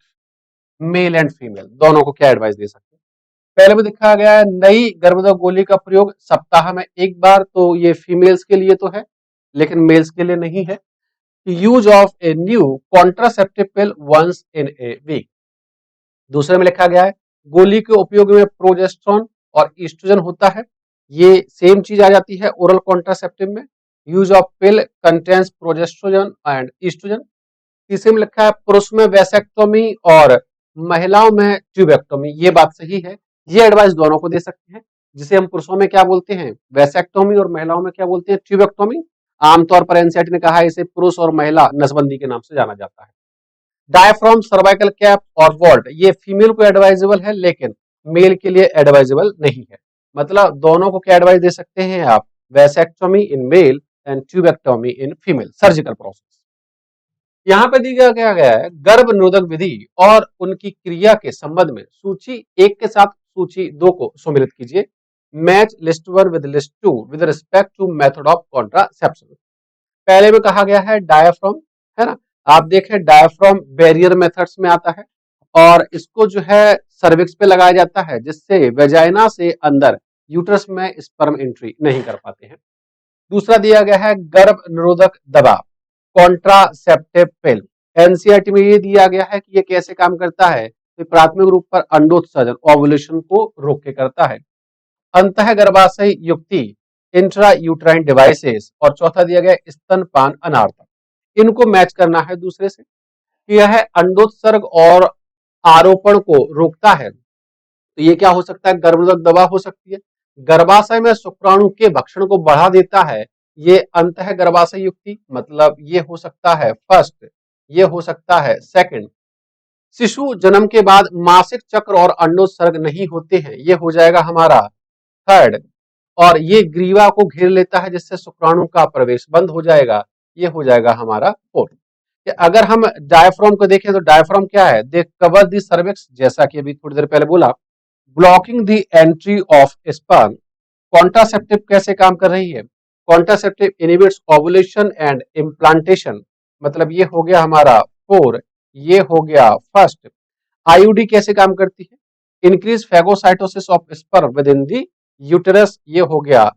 male and female, दोनों को क्या एडवाइस दे सकते हैं? पहले में दिखाया गया है नई गर्भनिरोधक गोली का प्रयोग सप्ताह में एक बार, तो ये फीमेल्स के लिए तो है लेकिन मेल्स के लिए नहीं है। Use of a new contraceptive pill once in a week. दूसरे में लिखा गया है गोली के उपयोग में प्रोजेस्टेरोन और ईस्ट्रोजन होता है, ये सेम चीज आ जाती है ओरल कॉन्ट्रासेप्टिव में। Use of pill contains progestogen and oestrogen. तीसरे में लिखा है पुरुष में वैसेक्टोमी और महिलाओं में ट्यूबेक्टोमी, ये बात सही है। ये एडवाइस दोनों को दे सकते हैं, जिसे हम पुरुषों में क्या बोलते हैं? वैसेक्टोमी, और महिलाओं में क्या बोलते हैं? ट्यूबेक्टोमी। आमतौर पर एनसीईआरटी ने कहा है इसे पुरुष और महिला नसबंदी के नाम से जाना जाता है। डायफ्राम, सर्वाइकल कैप और वॉल्ट, ये फीमेल को एडवाइजेबल है लेकिन मेल के लिए एडवाइजेबल नहीं है। मतलब दोनों को क्या एडवाइस दे सकते हैं आप, vasectomy in male and tubectomy in female, surgical process. यहाँ पे दिया गया है गर्भ निरोधक विधि और उनकी क्रिया के संबंध में सूची 1 के साथ सूची 2 को सम्मिलित कीजिए। Match list 1 with list 2 with respect to method of contraception. पहले में कहा गया है डायाफ्राम, है ना, आप देखें डायाफ्राम बैरियर मेथड्स में आता है और इसको जो है सर्विक्स पे लगाया जाता है जिससे वेजाइना से अंदर यूट्रस में स्पर्म एंट्री नहीं कर पाते हैं। दूसरा दिया गया है गर्भ निरोधक दवा, कॉन्ट्रासेप्टिव पिल। एनसीईआरटी में ये दिया गया है कि ये कैसे काम करता है, तो प्राथमिक रूप पर अंडोत्सर्जन ओवुलेशन को रोक के करता है। अंतः गर्भाशय युक्ति, इंट्रा यूट्राइन डिवाइसेस, और चौथा दिया गया स्तनपान अनार्थक। इनको मैच करना है दूसरे से। यह अंडोत्सर्ग और आरोपण को रोकता है, तो ये क्या हो सकता है, गर्भनिरोधक दवा हो सकती है। गर्भाशय में शुक्राणु के भक्षण को बढ़ा देता है, ये अंतः गर्भाशय युक्ति, मतलब ये हो सकता है फर्स्ट, ये हो सकता है सेकंड। शिशु जन्म के बाद मासिक चक्र और अंडोत्सर्ग नहीं होते हैं, ये हो जाएगा हमारा थर्ड। और ये ग्रीवा को घेर लेता है जिससे शुक्राणु का प्रवेश बंद हो जाएगा, ये हो जाएगा हमारा फोर्थ। अगर हम डायफ्राम को देखें तो डायफ्राम क्या है, दे कवर द सर्विक्स, जैसा कि अभी थोड़ी देर पहले बोला, blocking the entry of sperm. Contraceptive कैसे काम कर रही है, contraceptive inhibits ovulation and implantation, मतलब ये हो गया हमारा 4, ये हो गया फर्स्ट। आईयूडी कैसे काम करती है, increase phagocytosis of sperm with in the uterus, ये हो गया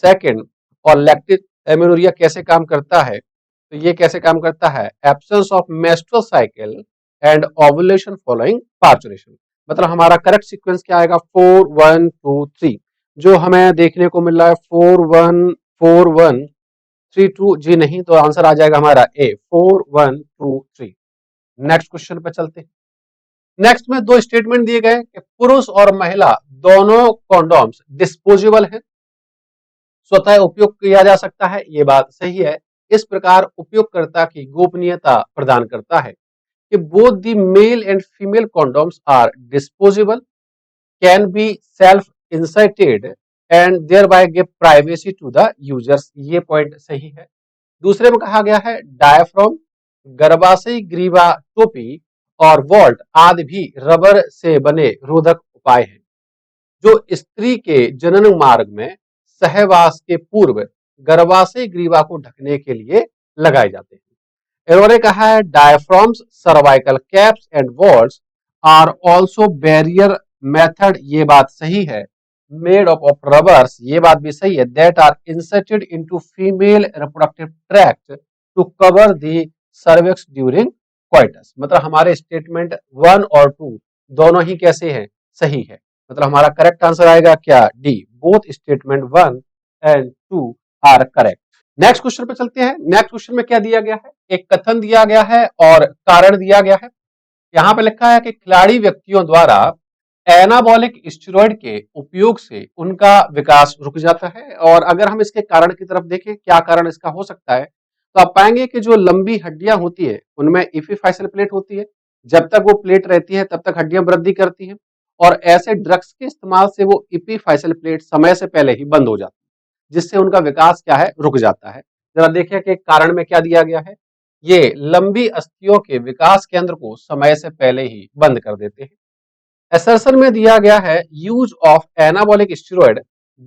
सेकंड। और लैक्टिक एमिनोरिया कैसे काम करता है, तो ये कैसे काम करता है, absence of menstrual cycle and ovulation following parturition. मतलब हमारा करेक्ट सीक्वेंस क्या आएगा, 4 1 2 3, जो हमें देखने को मिल रहा है 4 1 4 1 3 2 जी नहीं, तो आंसर आ जाएगा हमारा ए 4 1 2 3। नेक्स्ट क्वेश्चन पे चलते हैं। नेक्स्ट में दो स्टेटमेंट दिए गए कि पुरुष और महिला दोनों कॉन्डोम्स डिस्पोजेबल है, स्वतः उपयोग किया जा सकता है, ये बात सही है। इस प्रकार उपयोगकर्ता की गोपनीयता प्रदान करता है कि both the male and female condoms are disposable, can be self inserted and thereby give privacy to the users, ये पॉइंट सही है। दूसरे में कहा गया है डायाफ्राम, गर्भाशयी ग्रीवा टोपी और वॉल्ट आदि भी रबर से बने रोधक उपाय हैं जो स्त्री के जनन मार्ग में सहवास के पूर्व गर्भाशय ग्रीवा को ढकने के लिए लगाए जाते हैं। इन्होंने कहा है diaphragms, cervical caps and vaults are also barrier method, ये बात सही है। मेड ऑफ रबर्स, ये बात भी सही है। That are inserted into female reproductive tract to cover the cervix during coitus, मतलब हमारे स्टेटमेंट 1 और 2 दोनों ही कैसे हैं, सही है। मतलब हमारा करेक्ट आंसर आएगा क्या, D, both statement 1 and 2 are correct. Next question पे चलते हैं। नेक्स्ट क्वेश्चन में क्या दिया गया है, एक कथन दिया गया है और कारण दिया गया है। यहाँ पे लिखा है कि खिलाड़ी व्यक्तियों द्वारा एनाबॉलिक स्टेरॉइड के उपयोग से उनका विकास रुक जाता है। और अगर हम इसके कारण की तरफ देखें, क्या कारण इसका हो सकता है, तो आप पाएंगे कि जो लंबी हड्डियां होती है उनमें इपिफाइसल प्लेट होती है, जब तक वो प्लेट रहती है तब तक हड्डियां वृद्धि करती हैं, और ऐसे ड्रग्स के इस्तेमाल से वो इपिफाइसल प्लेट समय से पहले ही बंद हो जाती है, जिससे उनका विकास क्या है, रुक जाता है। जरा देखिए कि कारण में क्या दिया गया है, ये लंबी अस्थियों के विकास केंद्र को समय से पहले ही बंद कर देते हैं। असर्शन में दिया गया है use of anabolic steroid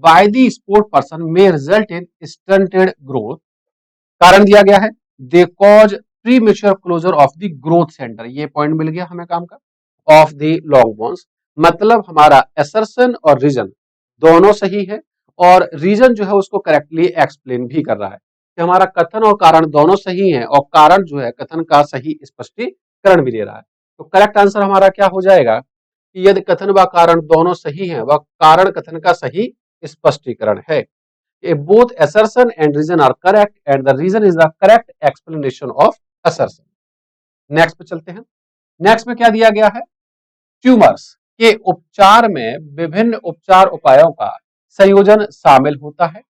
by the sport person में रिजल्ट इन स्टंटेड ग्रोथ। कारण दिया गया है they cause premature closure of the growth centre, ये पॉइंट मिल गया हमें काम का, ऑफ द लॉन्ग बोन्स। मतलब हमारा असर्शन और रीजन दोनों सही है, और रीजन जो है उसको करेक्टली एक्सप्लेन भी कर रहा है कि हमारा कथन और कारण दोनों सही है, और कारण जो है कथन का सही स्पष्टीकरण भी दे रहा है। तो करेक्ट आंसर हमारा क्या हो जाएगा कि यदि कथन व कारण दोनों सही है, वह कारण कथन का सही स्पष्टीकरण है। Both assertion and reason are correct and the reason is the correct explanation of assertion। Next पे चलते हैं। नेक्स्ट में क्या दिया गया है, ट्यूमर्स के उपचार में विभिन्न उपचार उपायों का संयोजन शामिल होता है।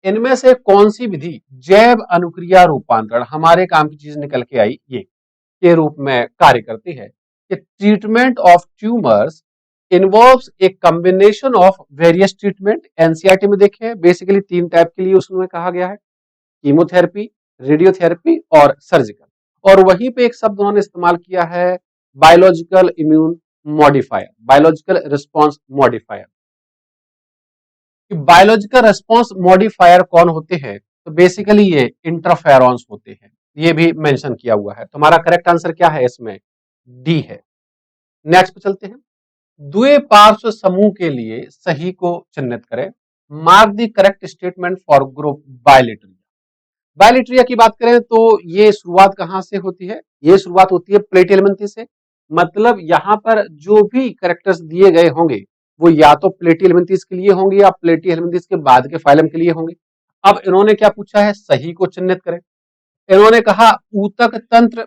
इनमें से कौन सी विधि जैव अनुक्रिया रूपांतरण, हमारे काम की चीज निकल के आई ये, के रूप में कार्य करती है कि treatment of tumours involves a combination of various treatment. NCERT में देखें बेसिकली 3 टाइप के लिए उसमें कहा गया है, कीमोथेरेपी, रेडियोथेरेपी और सर्जिकल। और वहीं पे एक शब्द उन्होंने इस्तेमाल किया है, biological immune modifier, biological response modifier. Biological response modifier कौन होते हैं? तो बेसिकली ये इंटरफेरॉन्स होते हैं, ये भी मेंशन किया हुआ है। तो हमारा करेक्ट आंसर क्या है इसमें? डी है। नेक्स्ट पे चलते हैं। द्विपार्श्व समूह के लिए सही को चिन्हित करें। Mark the correct statement for group Bilateria. Bilateria की बात करें तो ये शुरुआत कहां से होती है? ये शुरुआत होती है प्लेटिहेल्मिन्थी से। मतलब यहां पर जो भी करेक्टर्स दिए गए होंगे वो या तो प्लेटिहेल्मिन्थीज के लिए होंगे या प्लेटिहेल्मिन्थीज के बाद के फाइलम के लिए होंगे। अब इन्होंने क्या पूछा है? सही को चिन्हित करें। इन्होंने कहा ऊतक तंत्र,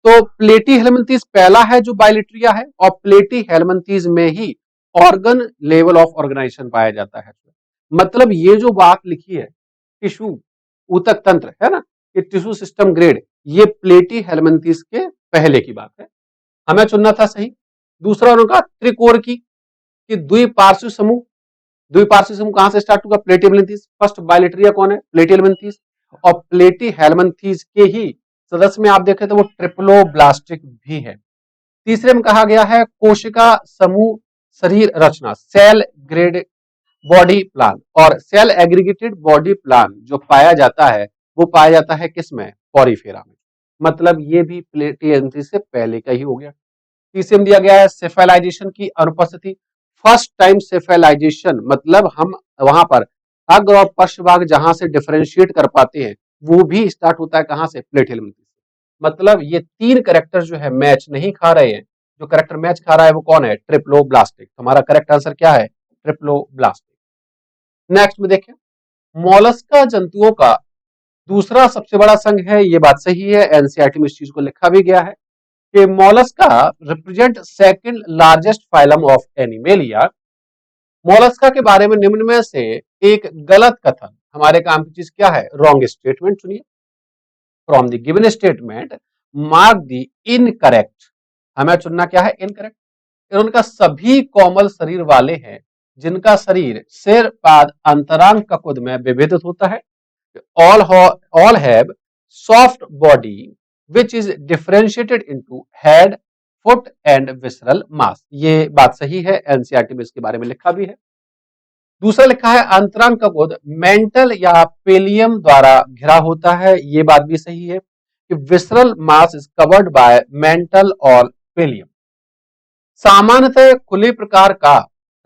तो प्लेटिहेल्मिन्थीज पहला है जो बायलेटरिया है और प्लेटिहेल्मिन्थीज में ही ऑर्गन लेवल ऑफ ऑर्गेनाइजेशन पाया जाता है। मतलब ये जो बात लिखी है टिश्यू ऊतक तंत्र है ना, ये टिश्यू सिस्टम ग्रेड, ये प्लेटिहेल्मिन्थीज के पहले की बात है। हमें चुनना था सही। दूसरा उन्होंने कहा त्रिकोण की कि द्विपार्श्व समूह, द्विपार्श्व समूह कहां से स्टार्ट होगा? प्लेटिहेल्मिन्थीज। फर्स्ट बायलेटरिया कौन है? प्लेटिहेल्मिन्थीज। और प्लेटिहेल्मिन्थीज के ही सदस्य में आप देखें तो वो ट्रिप्लोब्लास्टिक भी है। तीसरे में कहा गया है कोशिका समूह शरीर रचना, सेल ग्रेड बॉडी प्लान। और सेल एग्रीगेटेड बॉडी प्लान जो पाया जाता है वो पाया जाता है किसमें? पॉरीफेरा में। मतलब ये भी प्लेटिहेल्मिन्थीज से पहले का ही हो गया। तीसरे में दिया गया है सेफेलाइजेशन की अनुपस्थिति। फर्स्ट टाइम सेफेलाइजेशन मतलब हम वहां पर अग्र और पश्चभाग जहां से डिफरेंशिएट कर पाते हैं वो भी स्टार्ट होता है कहां से? प्लेटिहेल्मिन्थीज से। मतलब ये 3 कैरेक्टर जो है मैच नहीं खा रहे हैं। जो कैरेक्टर मैच खा रहा है वो कौन है? ट्रिप्लोब्लास्टिक। हमारा करेक्ट आंसर क्या है? ट्रिप्लोब्लास्टिक। नेक्स्ट में देखें, मोलस्का जंतुओं का दूसरा सबसे बड़ा संघ है। ये बात सही है, एनसीईआरटी में इस चीज को लिखा भी गया है कि Mollusca represent second largest phylum of animalia. Mollusca के बारे में निम्न में से एक गलत कथन हमारे काम की चीज क्या है? रॉन्ग स्टेटमेंट चुनिए। From the given statement mark the incorrect. हमें चुनना क्या है? इनकरेक्ट। इन्होंने कहा सभी कोमल शरीर वाले हैं जिनका शरीर सिर पाद अंतरांग ककुद में विभेदित होता है। all have soft body which is differentiated into head, foot and visceral mass। ये बात सही है, एनसीईआरटी में इसके बारे में लिखा भी है। दूसरा लिखा है अंतरांग ककुद मेंटल या पेलियम द्वारा घिरा होता है। ये बात भी सही है कि visceral mass is covered by mental और पेलियम। सामान्यतः खुले प्रकार का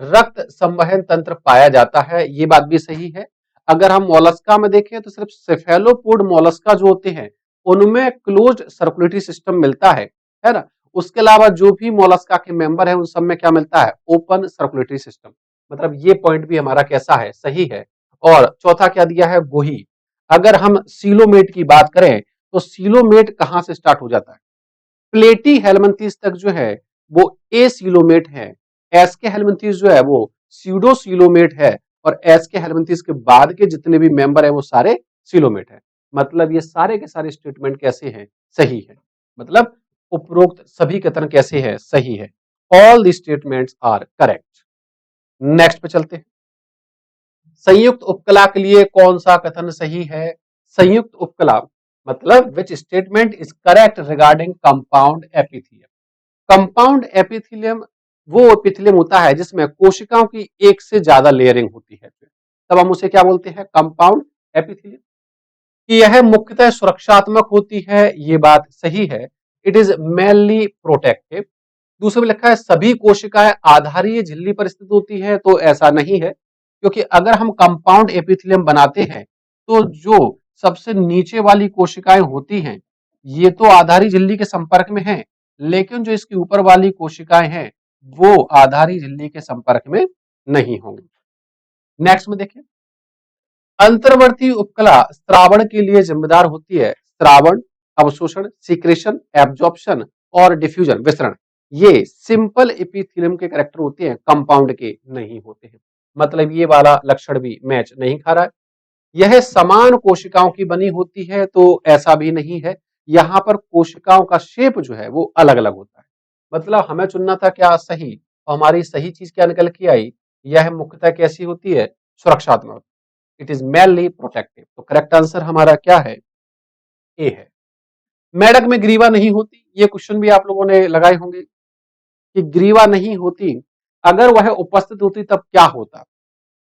रक्त संवहन तंत्र पाया जाता है। ये बात भी सही है। अगर हम मोलस्का में देखें तो सिर्फ सेफेलोपोड मोलस्का जो होते हैं उनमें क्लोज्ड सर्कुलेटरी सिस्टम मिलता है ना। उसके अलावा जो भी मोलस्का के मेंबर है उन सब में क्या मिलता है? Open circulatory system. मतलब ये पॉइंट भी हमारा कैसा है? सही है। और चौथा क्या दिया है? गोही। अगर हम सीलोमेट की बात करें तो सीलोमेट कहां से स्टार्ट हो जाता है? प्लेटिहेल्मिन्थीज तक जो है वो एसीलोमेट है। एसके हेल्मिन्थीज जो है वो स्यूडोसीलोमेट है। और एसके हेल्मिन्थीज के बाद के जितने भी मेंबर है वो सारे सीलोमेट है। मतलब ये सारे के सारे स्टेटमेंट कैसे हैं? सही है। मतलब उपरोक्त सभी कथन कैसे हैं? सही है। All the statements are correct. Next पे चलते हैं। संयुक्त उपकला के लिए कौन सा कथन सही है? संयुक्त उपकला मतलब which statement is correct regarding compound epithelium. Compound epithelium वो एपिथेलियम होता है जिसमें कोशिकाओं की एक से ज्यादा लेयरिंग होती है, तब हम उसे क्या बोलते हैं? Compound epithelium. कि यह मुख्यतः सुरक्षात्मक होती है, ये बात सही है। It is mainly protective. दूसरे में लिखा है सभी कोशिकाएं आधारीय झिल्ली पर स्थित होती है, तो ऐसा नहीं है क्योंकि अगर हम कंपाउंड एपिथेलियम बनाते हैं तो जो सबसे नीचे वाली कोशिकाएं होती हैं ये तो आधारी झिल्ली के संपर्क में हैं, लेकिन जो इसकी ऊपर वाली कोशिकाएं हैं वो आधारी झिल्ली के संपर्क में नहीं होंगी। नेक्स्ट में देखिए, अंतर्वर्ती उपकला स्त्रावण के लिए जिम्मेदार होती है। स्त्रावण, अवशोषण, सीक्रेशन, एब्जॉर्प्शन और डिफ्यूजन, विसरण, ये सिंपल एपिथेलियम के कैरेक्टर होते हैं, कंपाउंड के नहीं होते हैं। मतलब ये वाला लक्षण भी मैच नहीं खा रहा है। यह समान कोशिकाओं की बनी होती है, तो ऐसा भी नहीं है। यहां पर कोशिकाओं का शेप जो है वो अलग अलग होता है। मतलब हमें चुनना था क्या? सही। और हमारी सही चीज क्या निकल के आई, यह मुख्यतः कैसी होती है, सुरक्षात्मक। It is mainly protective. तो करेक्ट आंसर हमारा क्या है, ए है। मेढक में ग्रीवा नहीं होती, ये क्वेश्चन भी आप लोगों ने लगाए होंगे कि ग्रीवा नहीं होती, अगर वह उपस्थित होती तब क्या होता।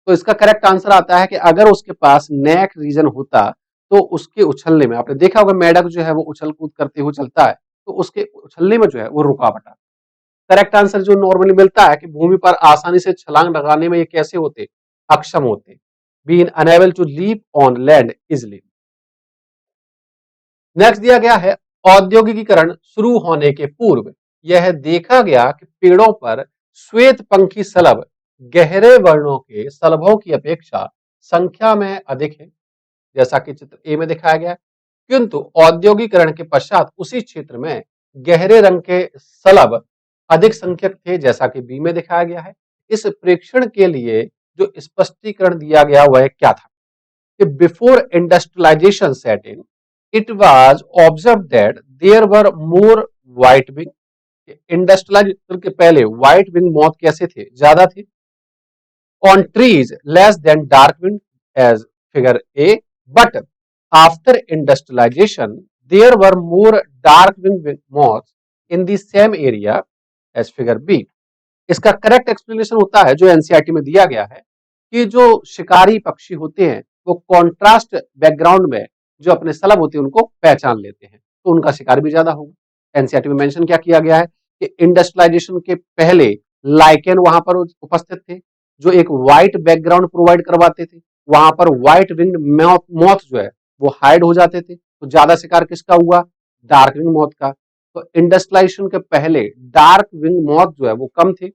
तो इसका करेक्ट आंसर आता है कि अगर उसके पास नेक रीजन होता तो उसके उछलने में, आपने देखा होगा मेढक जो है वो उछल कूद करते हुए चलता है, तो उसके उछलने में जो है वो रुकावट आता है। करेक्ट आंसर जो नॉर्मली मिलता है कि भूमि पर आसानी से छलांग लगाने में ये कैसे होते, अक्षम होते, being unable to leap on land easily. Next दिया गया है, औद्योगिकीकरण शुरू होने के पूर्व यह देखा गया कि पेड़ों पर श्वेत पंखी सलभ गहरे वर्णों के सलभों की अपेक्षा संख्या में अधिक है, जैसा कि चित्र ए में दिखाया गया है। किंतु औद्योगिकरण के पश्चात उसी क्षेत्र में गहरे रंग के सलभ अधिक संख्यक थे, जैसा कि बी में दिखाया गया है। इस प्रेक्षण के लिए जो स्पष्टीकरण दिया गया वह क्या था कि before industrialisation set in, it was observed that there were more white wing, industrialisation के पहले व्हाइट विंग मौत कैसे थे, ज्यादा थे on trees less than dark wind as figure A, but after industrialization there were more dark wing moths in the same area as figure B। इसका correct explanation होता है जो एनसीईआरटी में दिया गया है कि जो शिकारी पक्षी होते हैं वो कॉन्ट्रास्ट बैकग्राउंड में जो अपने सलब होते हैं उनको पहचान लेते हैं, तो उनका शिकार भी ज्यादा होगा। एनसीईआरटी में मेंशन क्या किया गया है कि इंडस्ट्रियलाइजेशन के पहले लाइकेन वहां पर उपस्थित थे जो एक व्हाइट बैकग्राउंड प्रोवाइड करवाते थे, वहां पर व्हाइट विंग मॉथ जो है वो हाइड हो जाते थे, तो ज्यादा शिकार किसका हुआ, डार्क विंग मॉथ का। तो इंडस्ट्रियलाइजेशन के पहले डार्क विंग मॉथ जो है वो कम थे।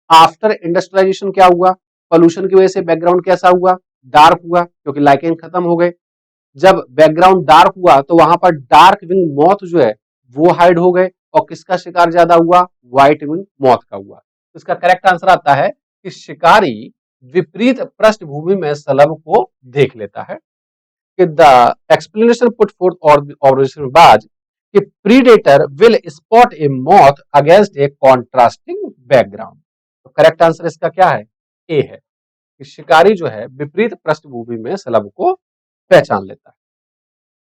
आफ्टर इंडस्ट्रियलाइजेशन क्या हुआ, पोल्यूशन की वजह से बैकग्राउंड कैसा हुआ, डार्क हुआ, क्योंकि लाइकेन खत्म हो गए। जब बैकग्राउंड डार्क हुआ तो वहां पर डार्क विंग मॉथ जो है वो हाइड हो गए, और किसका शिकार ज्यादा हुआ, व्हाइट विंग मॉथ का हुआ। तो इसका करेक्ट आंसर आता है कि शिकारी विपरीत पृष्ठभूमि में सलभ को देख लेता है। कि द एक्सप्लेनेशन पुट फोर्थ और ऑब्जर्वेशन बाज कि predator will spot A moth against A contrasting background. तो करेक्ट आंसर इसका क्या है, ए है कि शिकारी जो है विपरीत पृष्ठभूमि में सलभ को पहचान लेता है।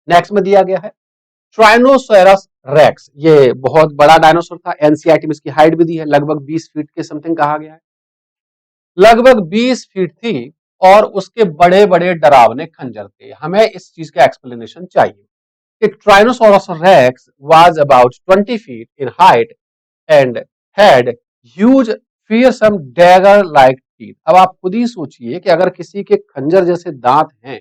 नेक्स्ट में दिया गया है ट्राइनोसोरस रेक्स, ये बहुत बड़ा डायनासोर था, एनसीईआरटी में इसकी हाइट भी दी है, लगभग 20 फीट के समथिंग कहा गया है, लगभग 20 फीट थी और उसके बड़े बड़े डरावने खंजर थे। हमें इस चीज का एक्सप्लेनेशन चाहिए कि tyrannosaurus rex was about 20 feet in height and had huge fearsome dagger like teeth। अब आप खुद ही सोचिए कि अगर किसी के खंजर जैसे दांत हैं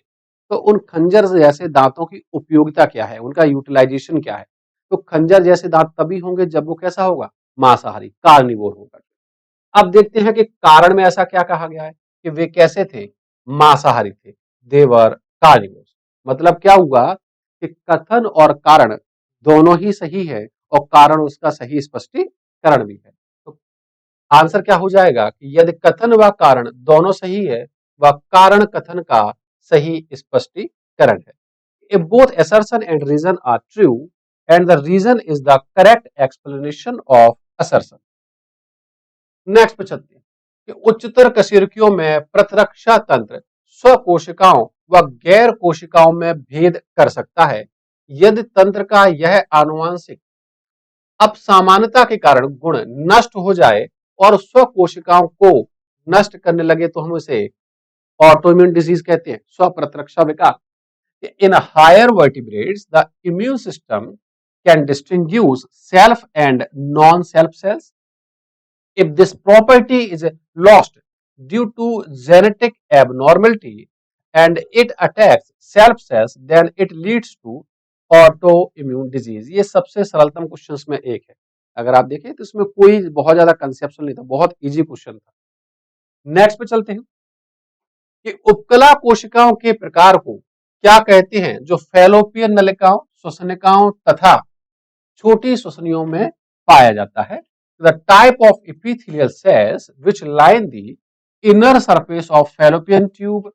तो उन खंजर जैसे दांतों की उपयोगिता क्या है, उनका यूटिलाइजेशन क्या है। तो खंजर जैसे दांत तभी होंगे जब वो कैसा होगा, मांसाहारी, कार्निवोर होगा। अब देखते हैं कि कारण में ऐसा क्या कहा गया है कि वे कैसे थे, मांसाहारी थे, देवर कार्निवोर्स। मतलब क्या हुआ कि कथन और कारण दोनों ही सही है और कारण उसका सही स्पष्टीकरण भी है। तो आंसर क्या हो जाएगा कि यदि कथन व कारण दोनों सही है व कारण कथन का सही स्पष्टीकरण है। If both assertion and reason are true and the reason is the correct explanation of assertion। Next पे चलते हैं कि उच्चतर कशेरुकियों में प्रतिरक्षा तंत्र स्वकोशिकाओं व गैर कोशिकाओं में भेद कर सकता है यदि तंत्र का यह आनुवांशिक अपसामान्यता के कारण गुण नष्ट हो जाए और स्वकोशिकाओं को नष्ट करने लगे तो हम इसे ऑटोइम्यून डिजीज कहते हैं, स्वप्रतिरक्षा विकार। In higher vertebrates the immune system can distinguish self and non self cells. If this property is lost due to genetic abnormality and it attacks self cells, then it leads to autoimmune disease। ये सबसे सरलतम questions में एक है। अगर आप देखें तो इसमें कोई बहुत ज्यादा कंसेप्शन नहीं था, बहुत इजी क्वेश्चन था। नेक्स्ट पे चलते हैं कि उपकला कोशिकाओं के प्रकार को क्या कहते हैं जो फैलोपियन नलिकाओं, श्वसनिकाओं तथा छोटी श्वसनियों में पाया जाता है। The type of epithelial cells which line the inner surface of fallopian tube,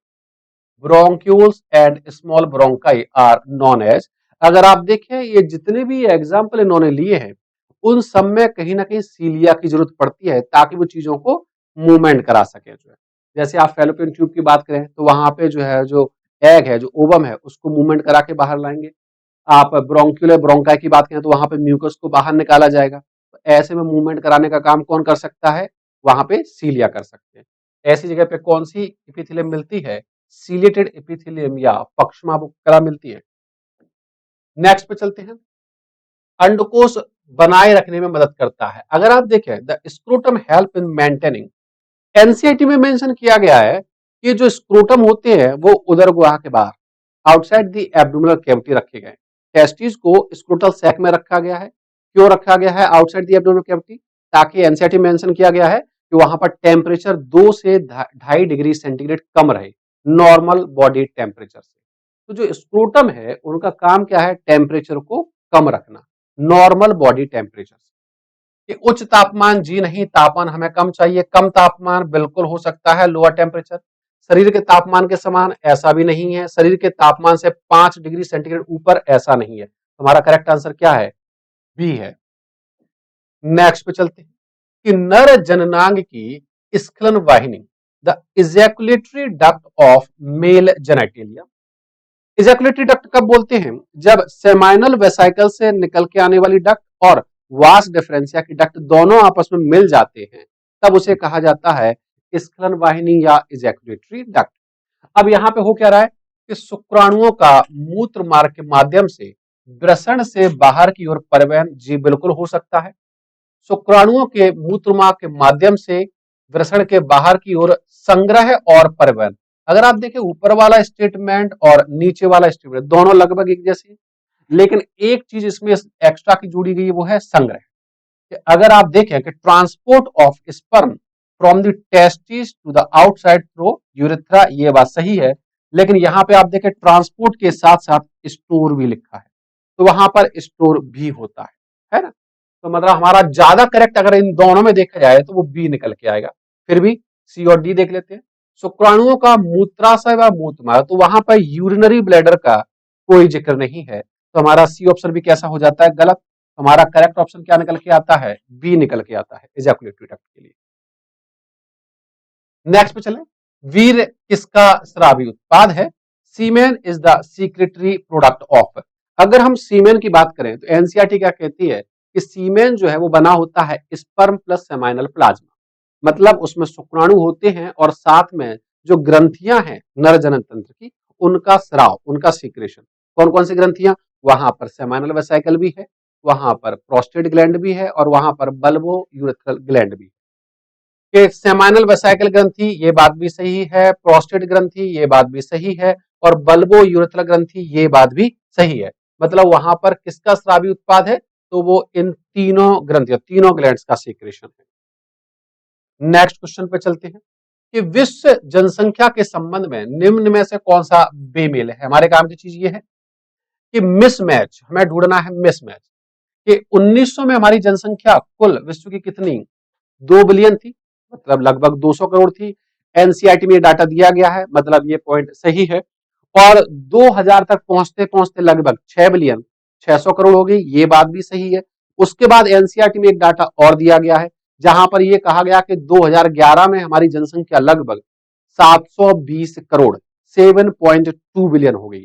bronchioles and small bronchi are known as। अगर आप देखें ये जितने भी एग्जाम्पल इन्होंने लिए हैं उन सब में कहीं ना कहीं सीलिया की जरूरत पड़ती है ताकि वो चीजों को मूवमेंट करा सके जो है। जैसे आप फेलोपियन ट्यूब की बात करें तो वहां पे जो है जो एग है जो ओवम है उसको मूवमेंट करा के बाहर लाएंगे। आप ब्रोंक्यूलर ब्रोंकाई की बात करें तो वहां पे म्यूकस को बाहर निकाला जाएगा। तो ऐसे में मूवमेंट कराने का काम कौन कर सकता है? वहां पे सीलिया कर सकते हैं। ऐसी जगह पे कौन सी एपिथेलियम मिलती है? सीलेटेड एपिथेलियम या पक्षमाभुकला मिलती है। नेक्स्ट पे चलते हैं। अंडकोश बनाए रखने में मदद करता है। अगर आप देखें the scrotum help in maintaining, NCERT में मेंशन किया गया है कि जो स्क्रोटम होते हैं वो उदर गुहा के बाहर आउटसाइड द एब्डोमिनल कैविटी रखे गए। टेस्टिस को स्क्रोटल सैक में रखा गया है। क्यों रखा गया है आउटसाइड द एब्डोमिनल कैविटी? ताकि एनसीईआरटी में मेंशन किया गया है कि वहां पर टेम्परेचर 2 से 2.5 डिग्री सेंटीग्रेड कम रहे नॉर्मल बॉडी टेम्परेचर से। तो जो स्क्रोटम है उनका काम क्या है? टेम्परेचर को कम रखना नॉर्मल बॉडी टेम्परेचर से। कि उच्च तापमान जी नहीं, तापमान हमें कम चाहिए। कम तापमान बिल्कुल हो सकता है लोअर टेम्परेचर। शरीर के तापमान के समान ऐसा भी नहीं है। शरीर के तापमान से 5 डिग्री सेंटीग्रेड ऊपर ऐसा नहीं है। हमारा करेक्ट आंसर क्या है? बी है। नेक्स्ट पे चलते हैं कि नर जननांग की स्खलन वाहिनी the ejaculatory duct of male genitalia. Ejaculatory duct कब बोलते हैं? जब सेमाइनल वेसाइकल से निकल के आने वाली डक्ट और वास डिफरेंशिया की डक्ट दोनों आपस में मिल जाते हैं तब उसे कहा जाता है स्खलन वाहिनी या इजैकुलेटरी डक्ट। अब यहां पे हो क्या रहा है कि शुक्राणुओं का मूत्र मार्ग के माध्यम से वृषण से बाहर की ओर परिवहन जी बिल्कुल हो सकता है। शुक्राणुओं के मूत्र मार्ग के माध्यम से वृषण के बाहर की ओर संग्रह और परिवहन। अगर आप देखें ऊपर वाला स्टेटमेंट और नीचे वाला स्टेटमेंट दोनों लगभग एक जैसे, लेकिन एक चीज इसमें एक्स्ट्रा की जुड़ी गई है वो है संग्रह। कि अगर आप देखें कि transport of sperm from the testis to the outside through urethra, ये बात सही है। लेकिन यहां पे आप देखें ट्रांसपोर्ट के साथ साथ स्टोर भी लिखा है, तो वहां पर स्टोर भी होता है ना। तो मतलब हमारा ज्यादा करेक्ट अगर इन दोनों में देखा जाए तो वो बी निकल के आएगा। फिर भी सी और डी देख लेते हैं। शुक्राणुओं का मूत्राशय व मूत्रमार्ग, तो वहां पर यूरिनरी ब्लैडर का कोई जिक्र नहीं है, तो हमारा सी ऑप्शन भी कैसा हो जाता है? गलत। हमारा करेक्ट ऑप्शन क्या निकल के आता है? बी निकल के आता है इजैकुलेटरी डक्ट के लिए। नेक्स्ट पे चले। वीर किसका स्रावी उत्पाद है? Semen is the secretory product of. अगर हम सीमेन की बात करें तो एनसीईआरटी क्या कहती है कि सीमेन जो है वो बना होता है स्पर्म प्लस सेमाइनल प्लाज्मा। मतलब उसमें शुक्राणु होते हैं और साथ में जो ग्रंथियां हैं नर जनन तंत्र की उनका स्राव, उनका सीक्रेशन। कौन कौन सी ग्रंथियां? वहां पर सेमाइनल वेसाइकल भी है, वहां पर प्रोस्टेट ग्लैंड भी है और वहां पर बल्बो यूरेथ्रल ग्लैंड भी है। कि सेमाइनल वेसाइकल ग्रंथि, ये बात भी सही है। प्रोस्टेट ग्रंथि, ये बात भी सही है। और बल्बो यूरेथ्रल ग्रंथि, ये बात भी सही है। मतलब वहां पर किसका स्रावी उत्पाद है? तो वो इन तीनों ग्रंथियों, तीनों ग्लैंड्स का सीक्रेशन है। नेक्स्ट क्वेश्चन पे चलते हैं कि विश्व जनसंख्या के संबंध में निम्न में से कौन सा बेमेल है? हमारे काम की चीज ये है कि मिसमैच, हमें ढूंढना है मिसमैच। कि 1900 में हमारी जनसंख्या कुल विश्व की कितनी? 2 बिलियन थी, मतलब लगभग 200 करोड़ थी। एनसीईआरटी में डाटा दिया गया है, मतलब ये पॉइंट सही है। और 2000 तक पहुंचते पहुंचते लगभग 6 बिलियन 600 करोड़ हो गई, ये बात भी सही है। उसके बाद एनसीईआरटी में एक डाटा और दिया गया है जहां पर यह कहा गया कि 2011 में हमारी जनसंख्या लगभग 720 करोड़ 7.2 बिलियन हो गई।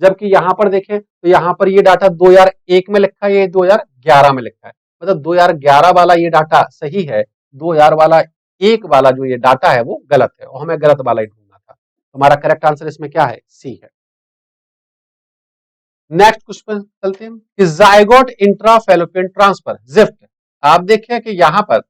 जबकि यहां पर देखें तो यहां पर ये डाटा 2001 में लिखा है, ये 2011 में लिखा है। मतलब 2011 वाला ये डाटा सही है, 2000 वाला एक वाला जो ये डाटा है वो गलत है और हमें गलत वाला ही ढूंढना था। हमारा करेक्ट आंसर इसमें क्या है? सी है। नेक्स्ट क्वेश्चन चलते हैं कि जायगोट इंट्राफेलोपियन ट्रांसफर जिफ्ट। आप देखें कि यहां पर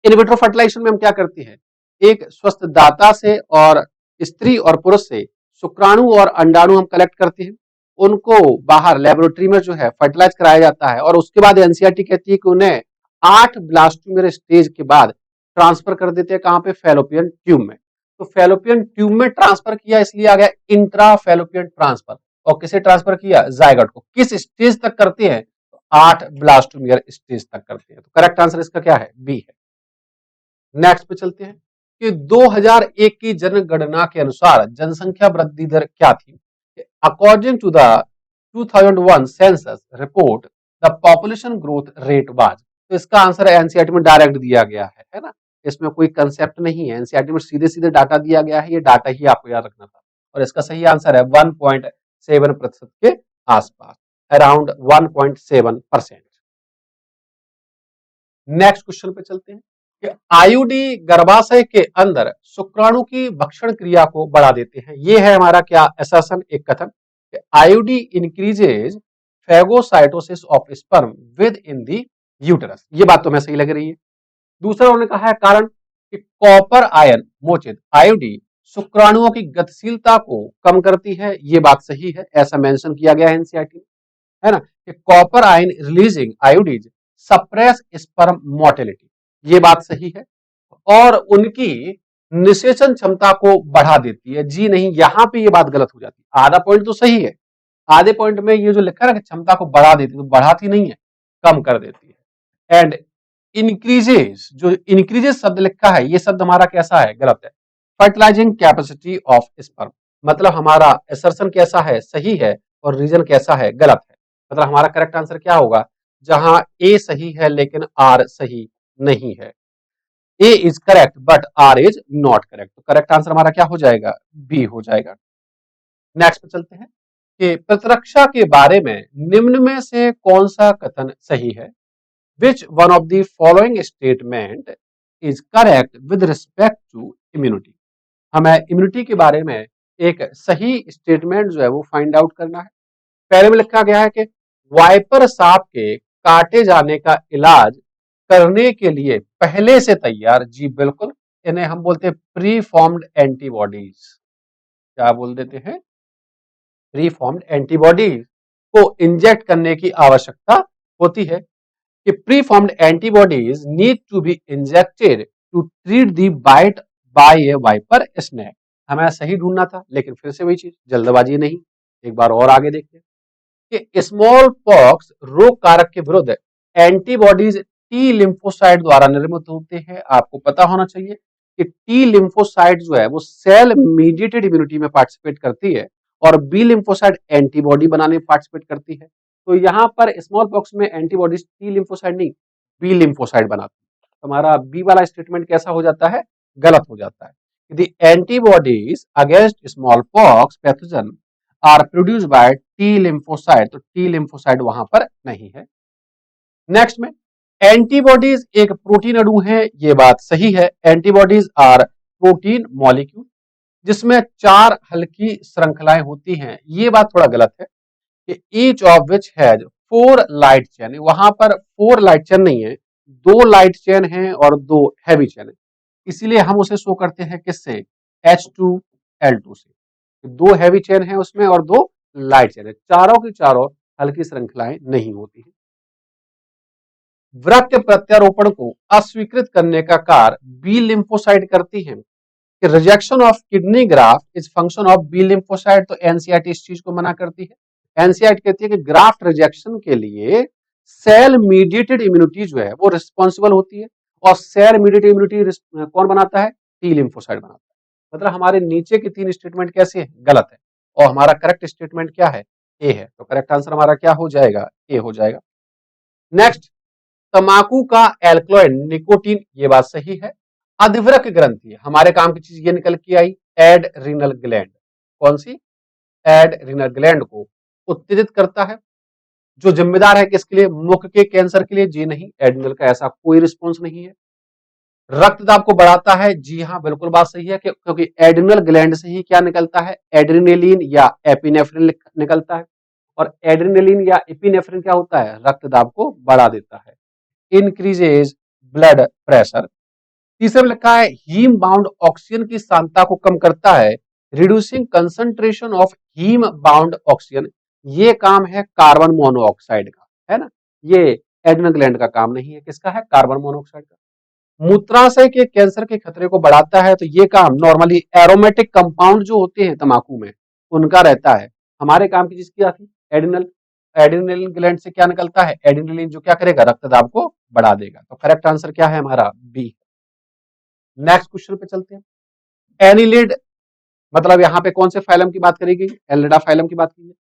इन विट्रो फर्टिलाइजेशन में हम क्या करते हैं? एक स्वस्थ दाता से और स्त्री और पुरुष से शुक्राणु और अंडाणु हम कलेक्ट करते हैं, उनको बाहर लेबोरेटरी में जो है फर्टिलाइज कराया जाता है और उसके बाद एनसीईआरटी कहती है कि उन्हें 8 ब्लास्टोमेर स्टेज के बाद ट्रांसफर कर देते हैं। कहां पे? फेलोपियन ट्यूब में। तो फेलोपियन ट्यूब में ट्रांसफर किया इसलिए आ गया इंट्रा फेलोपियन ट्रांसफर। और किसे ट्रांसफर किया? जायगोट को। किस स्टेज तक करते हैं? 8 ब्लास्टोमेर स्टेज तक करते हैं। तो करेक्ट आंसर इसका क्या है? बी है। नेक्स्ट पे चलते हैं कि 2001 की जनगणना के अनुसार जनसंख्या वृद्धि दर क्या थी? According to the 2001 census report the population growth rate was. तो इसका आंसर एनसीईआरटी में डायरेक्ट दिया गया है ना, इसमें कोई कंसेप्ट नहीं है, एनसीईआरटी में सीधे सीधे डाटा दिया गया है, ये डाटा ही आपको याद रखना था। और इसका सही आंसर है 1.7% के आसपास, अराउंड 1.7%। नेक्स्ट क्वेश्चन पे चलते हैं कि आईयूडी गर्भाशय के अंदर शुक्राणु की भक्षण क्रिया को बढ़ा देते हैं। ये है हमारा क्या असर्शन, एक कथन कि IUD increases phagocytosis of sperm with in the uterus. ये बात तो हमें सही लग रही है। दूसरा उन्होंने कहा है कारण कि कॉपर आयन मोचित आयोडी शुक्राणुओं की गतिशीलता को कम करती है। ये बात सही है, ऐसा मेंशन किया गया है एनसीईआरटी में, है ना, कि copper ion releasing IUDs suppress sperm mortality. ये बात सही है। और उनकी निषेचन क्षमता को बढ़ा देती है। जी नहीं, यहां पे ये बात गलत हो जाती है। आधा पॉइंट तो सही है, आधे पॉइंट में ये जो लिखा है ना क्षमता को बढ़ा देती है, तो बढ़ाती नहीं है, कम कर देती है। एंड इंक्रीजेस, जो इंक्रीजेस शब्द लिखा है ये शब्द हमारा कैसा है, गलत है। फर्टिलाइजिंग कैपेसिटी ऑफ स्पर्म, मतलब हमारा असर्शन कैसा है, सही है, और रीजन कैसा है, गलत है। मतलब हमारा करेक्ट आंसर क्या होगा, जहां ए सही है लेकिन आर सही नहीं है। A is correct but R is not correct, तो करेक्ट आंसर हमारा क्या हो जाएगा, बी हो जाएगा। नेक्स्ट पे चलते हैं कि प्रतिरक्षा के बारे में निम्न में से कौन सा कथन सही है। Which one of the following statement is correct with respect to immunity? हमें इम्यूनिटी के बारे में एक सही स्टेटमेंट जो है वो फाइंड आउट करना है। पहले में लिखा गया है कि वाइपर सांप के काटे जाने का इलाज करने के लिए पहले से तैयार, जी बिल्कुल, इन्हें हम बोलते हैं प्री फॉर्म्ड एंटीबॉडीज। क्या बोल देते हैं, प्री फॉर्म्ड एंटीबॉडीज को इंजेक्ट करने की आवश्यकता होती है कि preformed antibodies need to be injected to treat the bite by a viper snake. हमें सही ढूंढना था, लेकिन फिर से वही चीज, जल्दबाजी नहीं, एक बार और आगे देखते हैं कि स्मॉल पॉक्स रोग कारक के विरुद्ध एंटीबॉडीज टी लिम्फोसाइट द्वारा निर्मित होते हैं। आपको पता होना चाहिए कि टी लिम्फोसाइट जो है वो सेल मीडिएटेड इम्यूनिटी में पार्टिसिपेट करती है और बी लिम्फोसाइट एंटीबॉडी बनाने में पार्टिसिपेट करती है। तो यहां पर स्मॉल पॉक्स में एंटीबॉडीज टी लिम्फोसाइट नहीं, बी लिम्फोसाइट बनाती है। हमारा बी वाला स्टेटमेंट कैसा हो जाता है, गलत हो जाता है। The antibodies against smallpox pathogen are produce by T lymphocyte, तो टी लिम्फोसाइट वहां पर नहीं है। नेक्स्ट में एंटीबॉडीज एक प्रोटीन अणु है, ये बात सही है। एंटीबॉडीज आर प्रोटीन मॉलिक्यूल जिसमें 4 हल्की श्रृंखलाएं होती हैं, ये बात थोड़ा गलत है कि each of which has 4 light chain. वहां पर 4 लाइट चेन नहीं है, 2 लाइट चेन है और 2 हैवी चेन है। इसीलिए हम उसे शो करते हैं किससे, H2L2 से। 2 हैवी चेन है उसमें और 2 लाइट चेन है, चारों की चारों हल्की श्रृंखलाएं नहीं होती है। वृक्क प्रत्यारोपण को अस्वीकृत करने का कार्य बी लिम्फोसाइट करती है कि rejection of kidney graft is function of B lymphocyte, तो एनसीईआरटी इस चीज को मना करती है। एनसीईआरटी कहती है कि ग्राफ्ट रिजेक्शन के लिए सेल मीडिएटेड इम्यूनिटी जो है वो रिस्पॉन्सिबल होती है, और सेल मीडिएटेड इम्यूनिटी कौन बनाता है, टी लिम्फोसाइट बनाता है। मतलब हमारे नीचे के 3 स्टेटमेंट कैसे है, गलत है, और हमारा करेक्ट स्टेटमेंट क्या है, ए है। तो करेक्ट आंसर हमारा क्या हो जाएगा, ए हो जाएगा। नेक्स्ट, तंबाकू का एल्कलॉइड निकोटीन, ये बात सही है। अधिवृक्क ग्रंथि, हमारे काम की चीज ये निकल के आई, एड्रीनल ग्लैंड। कौन सी, एड्रीनल ग्लैंड को उत्तेजित करता है, जो जिम्मेदार है किसके लिए, मुख के कैंसर के लिए, जी नहीं, एड्रिनल का ऐसा कोई रिस्पॉन्स नहीं है। रक्तदाब को बढ़ाता है, जी हाँ बिल्कुल बात सही है, क्योंकि एड्रिनल ग्लैंड से ही क्या निकलता है, एड्रिनलिन या एपिनेफ्रिन निकलता है, और एड्रिनलिन या एपिनेफ्रिन क्या होता है, रक्तदाब को बढ़ा देता है। Increases blood pressure. तीसरे में लिखा है हीम बाउंड ऑक्सीजन की सांद्रता को कम करता है, reducing concentration of haem bound oxygen. ये काम है कार्बन मोनोऑक्साइड का, है ना, ये एड्रिनल ग्लैंड का काम नहीं है, किसका है, कार्बन मोनोऑक्साइड का। मूत्राशय के कैंसर के खतरे को बढ़ाता है, तो ये काम नॉर्मली एरोमेटिक कंपाउंड जो होते हैं तंबाकू में उनका रहता है। हमारे काम की चीज क्या थी, एड्रिनल, एड्रिनल ग्लैंड से क्या निकलता है, एड्रिनलिन, जो क्या करेगा, रक्तदाब को बढ़ा देगा। तो करेक्ट आंसर क्या है हमारा, बी। नेक्स्ट क्वेश्चन पे चलते हैं। एनिलिड, मतलब यहाँ पे कौन से फाइलम की बात करी गई, एलिडा फाइलम की बात की है।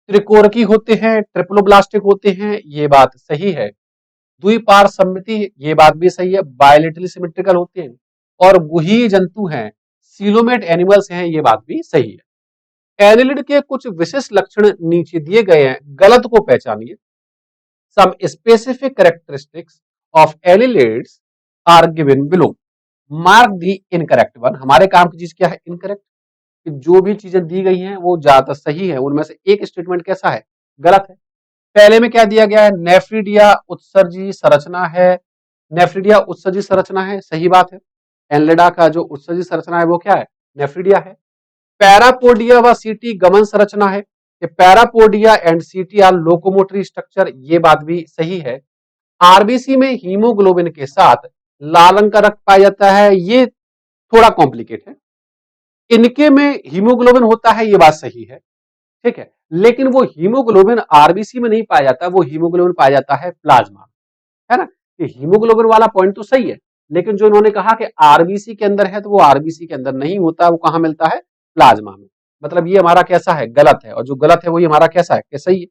त्रिकोरकी होते हैं, ट्रिप्लोब्लास्टिक होते हैं, ये बात सही है। द्विपार सममिति, ये बात भी सही है। बायलेटरली सिमेट्रिकल होते हैं और गुहीय जंतु हैं, सीलोमेट एनिमल्स हैं, ये बात भी सही है। एनिलिड के कुछ विशिष्ट लक्षण नीचे दिए गए हैं, गलत को पहचानिए। Some specific characteristics of annelids are given below. Mark the incorrect one. हमारे काम की चीज क्या है? इनकरेक्ट। कि जो भी चीजें दी गई हैं वो ज्यादातर सही है, उनमें से एक स्टेटमेंट कैसा है? गलत है। पहले में क्या दिया गया है? नेफ्रिडिया उत्सर्जी संरचना है। नेफ्रिडिया उत्सर्जी संरचना है, सही बात है। एनलेडा का जो उत्सर्जी संरचना है वो क्या है? नेफ्रिडिया है। पैरापोडिया व सीटी गमन संरचना है कि parapodia and setae are locomotory structure, ये बात भी सही है। आरबीसी में हीमोग्लोबिन के साथ लाल रंग का रक्त पाया जाता है, ये थोड़ा कॉम्प्लिकेट है। इनके में हीमोग्लोबिन होता है, ये बात सही है, ठीक है। लेकिन वो हीमोग्लोबिन आरबीसी में नहीं पाया जाता, वो हीमोग्लोबिन पाया जाता है प्लाज्मा, है ना। कि हीमोग्लोबिन वाला पॉइंट तो सही है, लेकिन जो इन्होंने कहा कि आरबीसी के अंदर है, तो वो आरबीसी के अंदर नहीं होता, वो कहां मिलता है? प्लाज्मा में। मतलब ये हमारा कैसा है? गलत है। और जो गलत है वही हमारा कैसा है? कि सही है।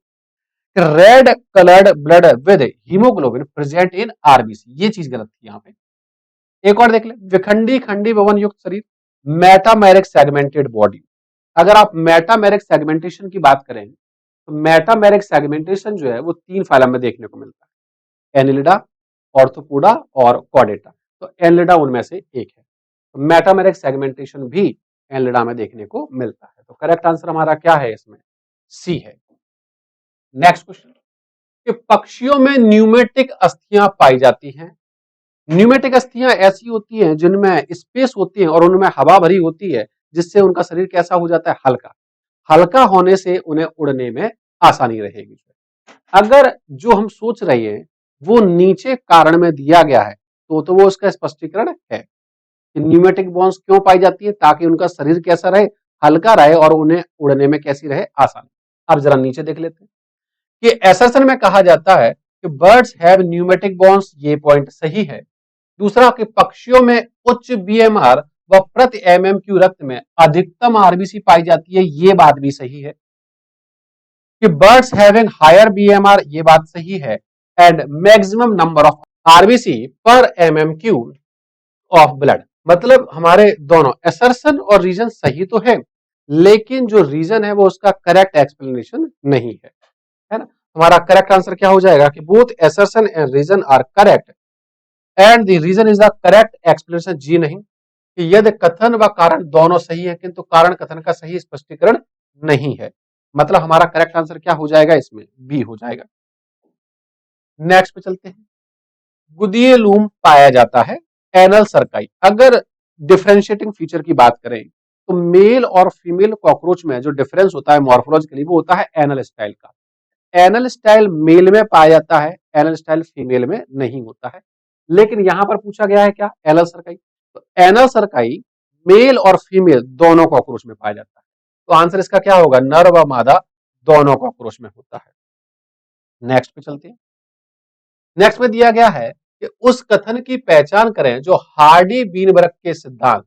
Red coloured blood with haemoglobin present in RBC, ये चीज गलत थी यहाँ पे। एक और देख ले, विखंडी खंडी भवन युक्त शरीर, मेटामेरिक सेगमेंटेड बॉडी। अगर आप मेटामेरिक सेगमेंटेशन की बात करें तो मेटामेरिक सेगमेंटेशन जो है वो 3 फाइलम में देखने को मिलता है, एनिलिडा, ऑर्थोपोडा और कॉर्डेटा। तो एनिलिडा उनमें से एक है। तो मेटामेरिक सेगमेंटेशन भी एनिलिडा में देखने को मिलता है। तो करेक्ट आंसर हमारा क्या है इसमें? सी है। नेक्स्ट क्वेश्चन, कि पक्षियों में न्यूमेटिक अस्थियां पाई जाती हैं। न्यूमेटिक अस्थियां ऐसी होती हैं जिनमें स्पेस होती है और उनमें हवा भरी होती है, जिससे उनका शरीर कैसा हो जाता है? हल्का। हल्का होने से उन्हें उड़ने में आसानी रहेगी। अगर जो हम सोच रहे हैं वो नीचे कारण में दिया गया है, तो वो उसका स्पष्टीकरण है कि न्यूमेटिक बॉन्स क्यों पाई जाती है? ताकि उनका शरीर कैसा रहे? हल्का रहे और उन्हें उड़ने में कैसी रहे? आसानी। अब जरा नीचे देख लेते हैं कि एसर्शन में कहा जाता है कि बर्ड्स हैव न्यूमेटिक बॉन्स, ये पॉइंट सही है। दूसरा कि पक्षियों में उच्च बीएमआर व प्रति एमएमक्यू रक्त में अधिकतम आरबीसी पाई जाती है, ये बात भी सही है। कि बर्ड्स हैविंग हायर बीएमआर, ये बात सही है। And maximum number of RBC पर एमएमक्यू ऑफ ब्लड। मतलब हमारे दोनों एसर्शन और रीजन सही तो है, लेकिन जो रीजन है वो उसका करेक्ट एक्सप्लेनेशन नहीं है ना। हमारा करेक्ट आंसर क्या हो जाएगा? कि both assertion and reason are correct and the reason is the correct explanation. जी नहीं, कि यदि कथन व कारण दोनों सही है किंतु कारण कथन का सही स्पष्टीकरण नहीं है। मतलब हमारा करेक्ट आंसर क्या हो जाएगा इसमें? बी हो जाएगा। नेक्स्ट पे चलते हैं। गुदीय लूम पाया जाता है, एनल सरकाई। अगर डिफरेंशिएटिंग फीचर की बात करें तो मेल और फीमेल कॉकरोच में जो डिफरेंस होता है मॉर्फोलॉजिकली, वो होता है एनल स्टाइल का। एनल स्टाइल मेल में पाया जाता है, एनल स्टाइल फीमेल में नहीं होता है। लेकिन यहां पर पूछा गया है क्या? एनल सरकाई। तो एनल सरकाई मेल और फीमेल दोनों कॉकरोच में पाया जाता है। तो आंसर इसका क्या होगा? नर व मादा दोनों कॉकरोच में होता है। नेक्स्ट पे चलते हैं। नेक्स्ट में दिया गया है कि उस कथन की पहचान करें जो हार्डी बीनबर्ग के सिद्धांत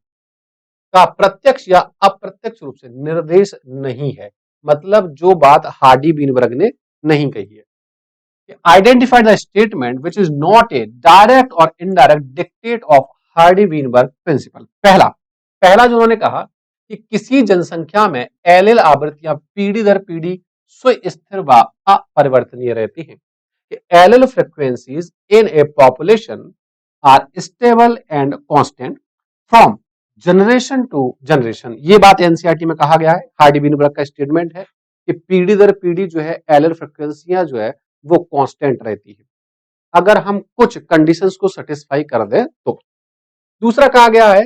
का प्रत्यक्ष या अप्रत्यक्ष रूप से निर्देश नहीं है। मतलब जो बात हार्डी बीनबर्ग ने नहीं कही है। Identify the statement which is not a direct or indirect dictate of Hardy-Weinberg principle। पहला पहला जो उन्होंने कहा कि किसी जनसंख्या में एल आवृत्तियां पीढ़ी दर पीढ़ी स्थिर व अपरिवर्तनीय रहती हैं। Allele frequencies in a population are stable and constant from generation to generation. ये बात एनसीईआरटी में कहा गया है। हार्डी बीनबर्ग का स्टेटमेंट है कि पीढ़ी दर पीढ़ी जो है एल फ्रीक्वेंसियां जो है वो कांस्टेंट रहती है, अगर हम कुछ कंडीशंस को सेटिस्फाई कर दें तो। दूसरा कहा गया है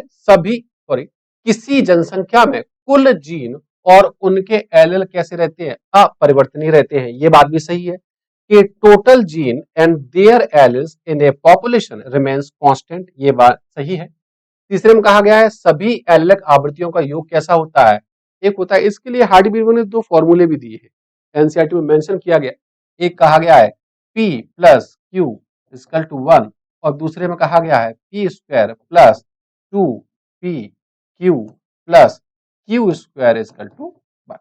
किसी जनसंख्या में कुल जीन और उनके एलएल कैसे रहते हैं? अपरिवर्तनीय रहते हैं। ये बात भी सही है कि total gene and their alleles in a population remains constant. ये बात सही है। तीसरे में कहा गया है सभी एलएलक आवृत्तियों का योग कैसा होता है? एक होता है। इसके लिए हार्डी बीनबर्ग ने 2 फॉर्मूले भी दिए हैं, एनसीईआरटी में मेंशन किया गया। एक कहा गया है P plus q equal to 1 और दूसरे में कहा गया है P square plus 2P q plus q square equal to 1।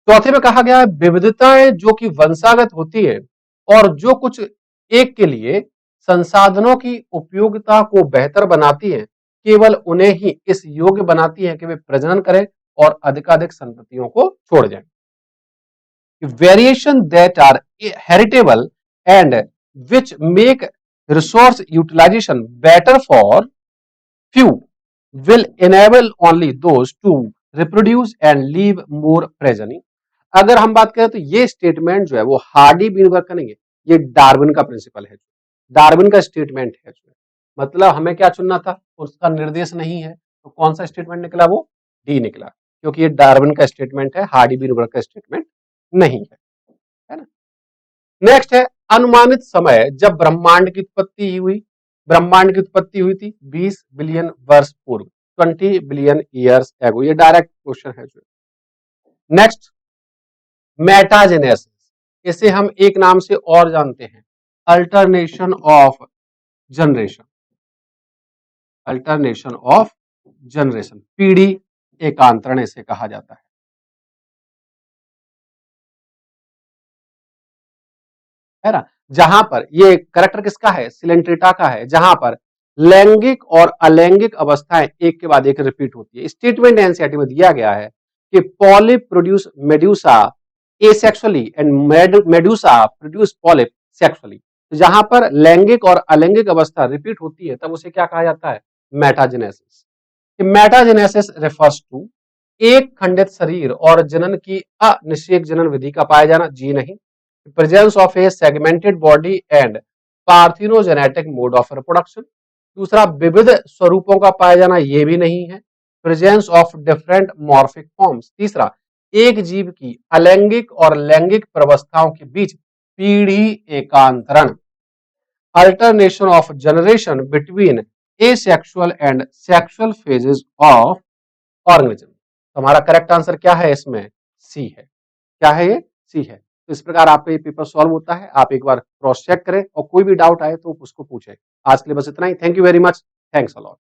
चौथे में कहा गया है विविधताएं जो कि वंशागत होती है और जो कुछ एक के लिए संसाधनों की उपयोगिता को बेहतर बनाती है, केवल उन्हें ही इस योग्य बनाती है कि वे प्रजनन करें और अधिकाधिक संततियों को छोड़ जाएं। Variation that are heritable and which make resource utilization better for few will enable only those to reproduce and leave more progeny. अगर हम बात करें तो ये स्टेटमेंट जो है वो हार्डी बीनबर्ग का नहीं है, ये डार्विन का प्रिंसिपल है, डार्विन का स्टेटमेंट है। मतलब हमें क्या चुनना था, उसका निर्देश नहीं है, तो कौन सा स्टेटमेंट निकला, वो डी निकला, क्योंकि ये डार्विन का स्टेटमेंट है, हार्डी बीनबर्ग का स्टेटमेंट नहीं है ना। नेक्स्ट है अनुमानित समय जब ब्रह्मांड की उत्पत्ति हुई थी 20 बिलियन वर्ष पूर्व, 20 बिलियन ईयर्स एगो, ये डायरेक्ट क्वेश्चन है। नेक्स्ट मेटाजेनेसिस, इसे हम एक नाम से और जानते हैं, alternation of generation, alternation of generation, पीढ़ी एकांतरण इसे कहा जाता है ना। जहां पर ये करेक्टर किसका है, सिलेंट्रेटा का है, जहां पर लैंगिक और अलैंगिक अवस्थाएं एक के बाद एक रिपीट होती है। स्टेटमेंट एनसीईआरटी में दिया गया है कि polyp produce medusa asexually and medusa produce polyp sexually. तो जहां पर लैंगिक और अलैंगिक अवस्था रिपीट होती है तब उसे क्या कहा जाता है, मेटाजेनेसिस। मेटाजेनेसिस रेफर्स टू एक खंडित शरीर और जनन की अनिषेक जनन विधि का पाया जाना, जी नहीं। Presence of a segmented body and parthenogenetic mode of reproduction. दूसरा विविध स्वरूपों का पाया जाना, ये भी नहीं है। Presence of different morphic forms. तीसरा एक जीव की अलैंगिक और लैंगिक प्रवस्थाओं के बीच पीढ़ी एकांतरण, alternation of generation between asexual and sexual phases of organism. तो हमारा करेक्ट आंसर क्या है इसमें, सी है। क्या है ये, सी है। तो इस प्रकार आपका ये पेपर सॉल्व होता है, आप एक बार क्रॉस चेक करें और कोई भी डाउट आए तो उसको पूछें। आज के लिए बस इतना ही। Thank you very much, thanks a lot.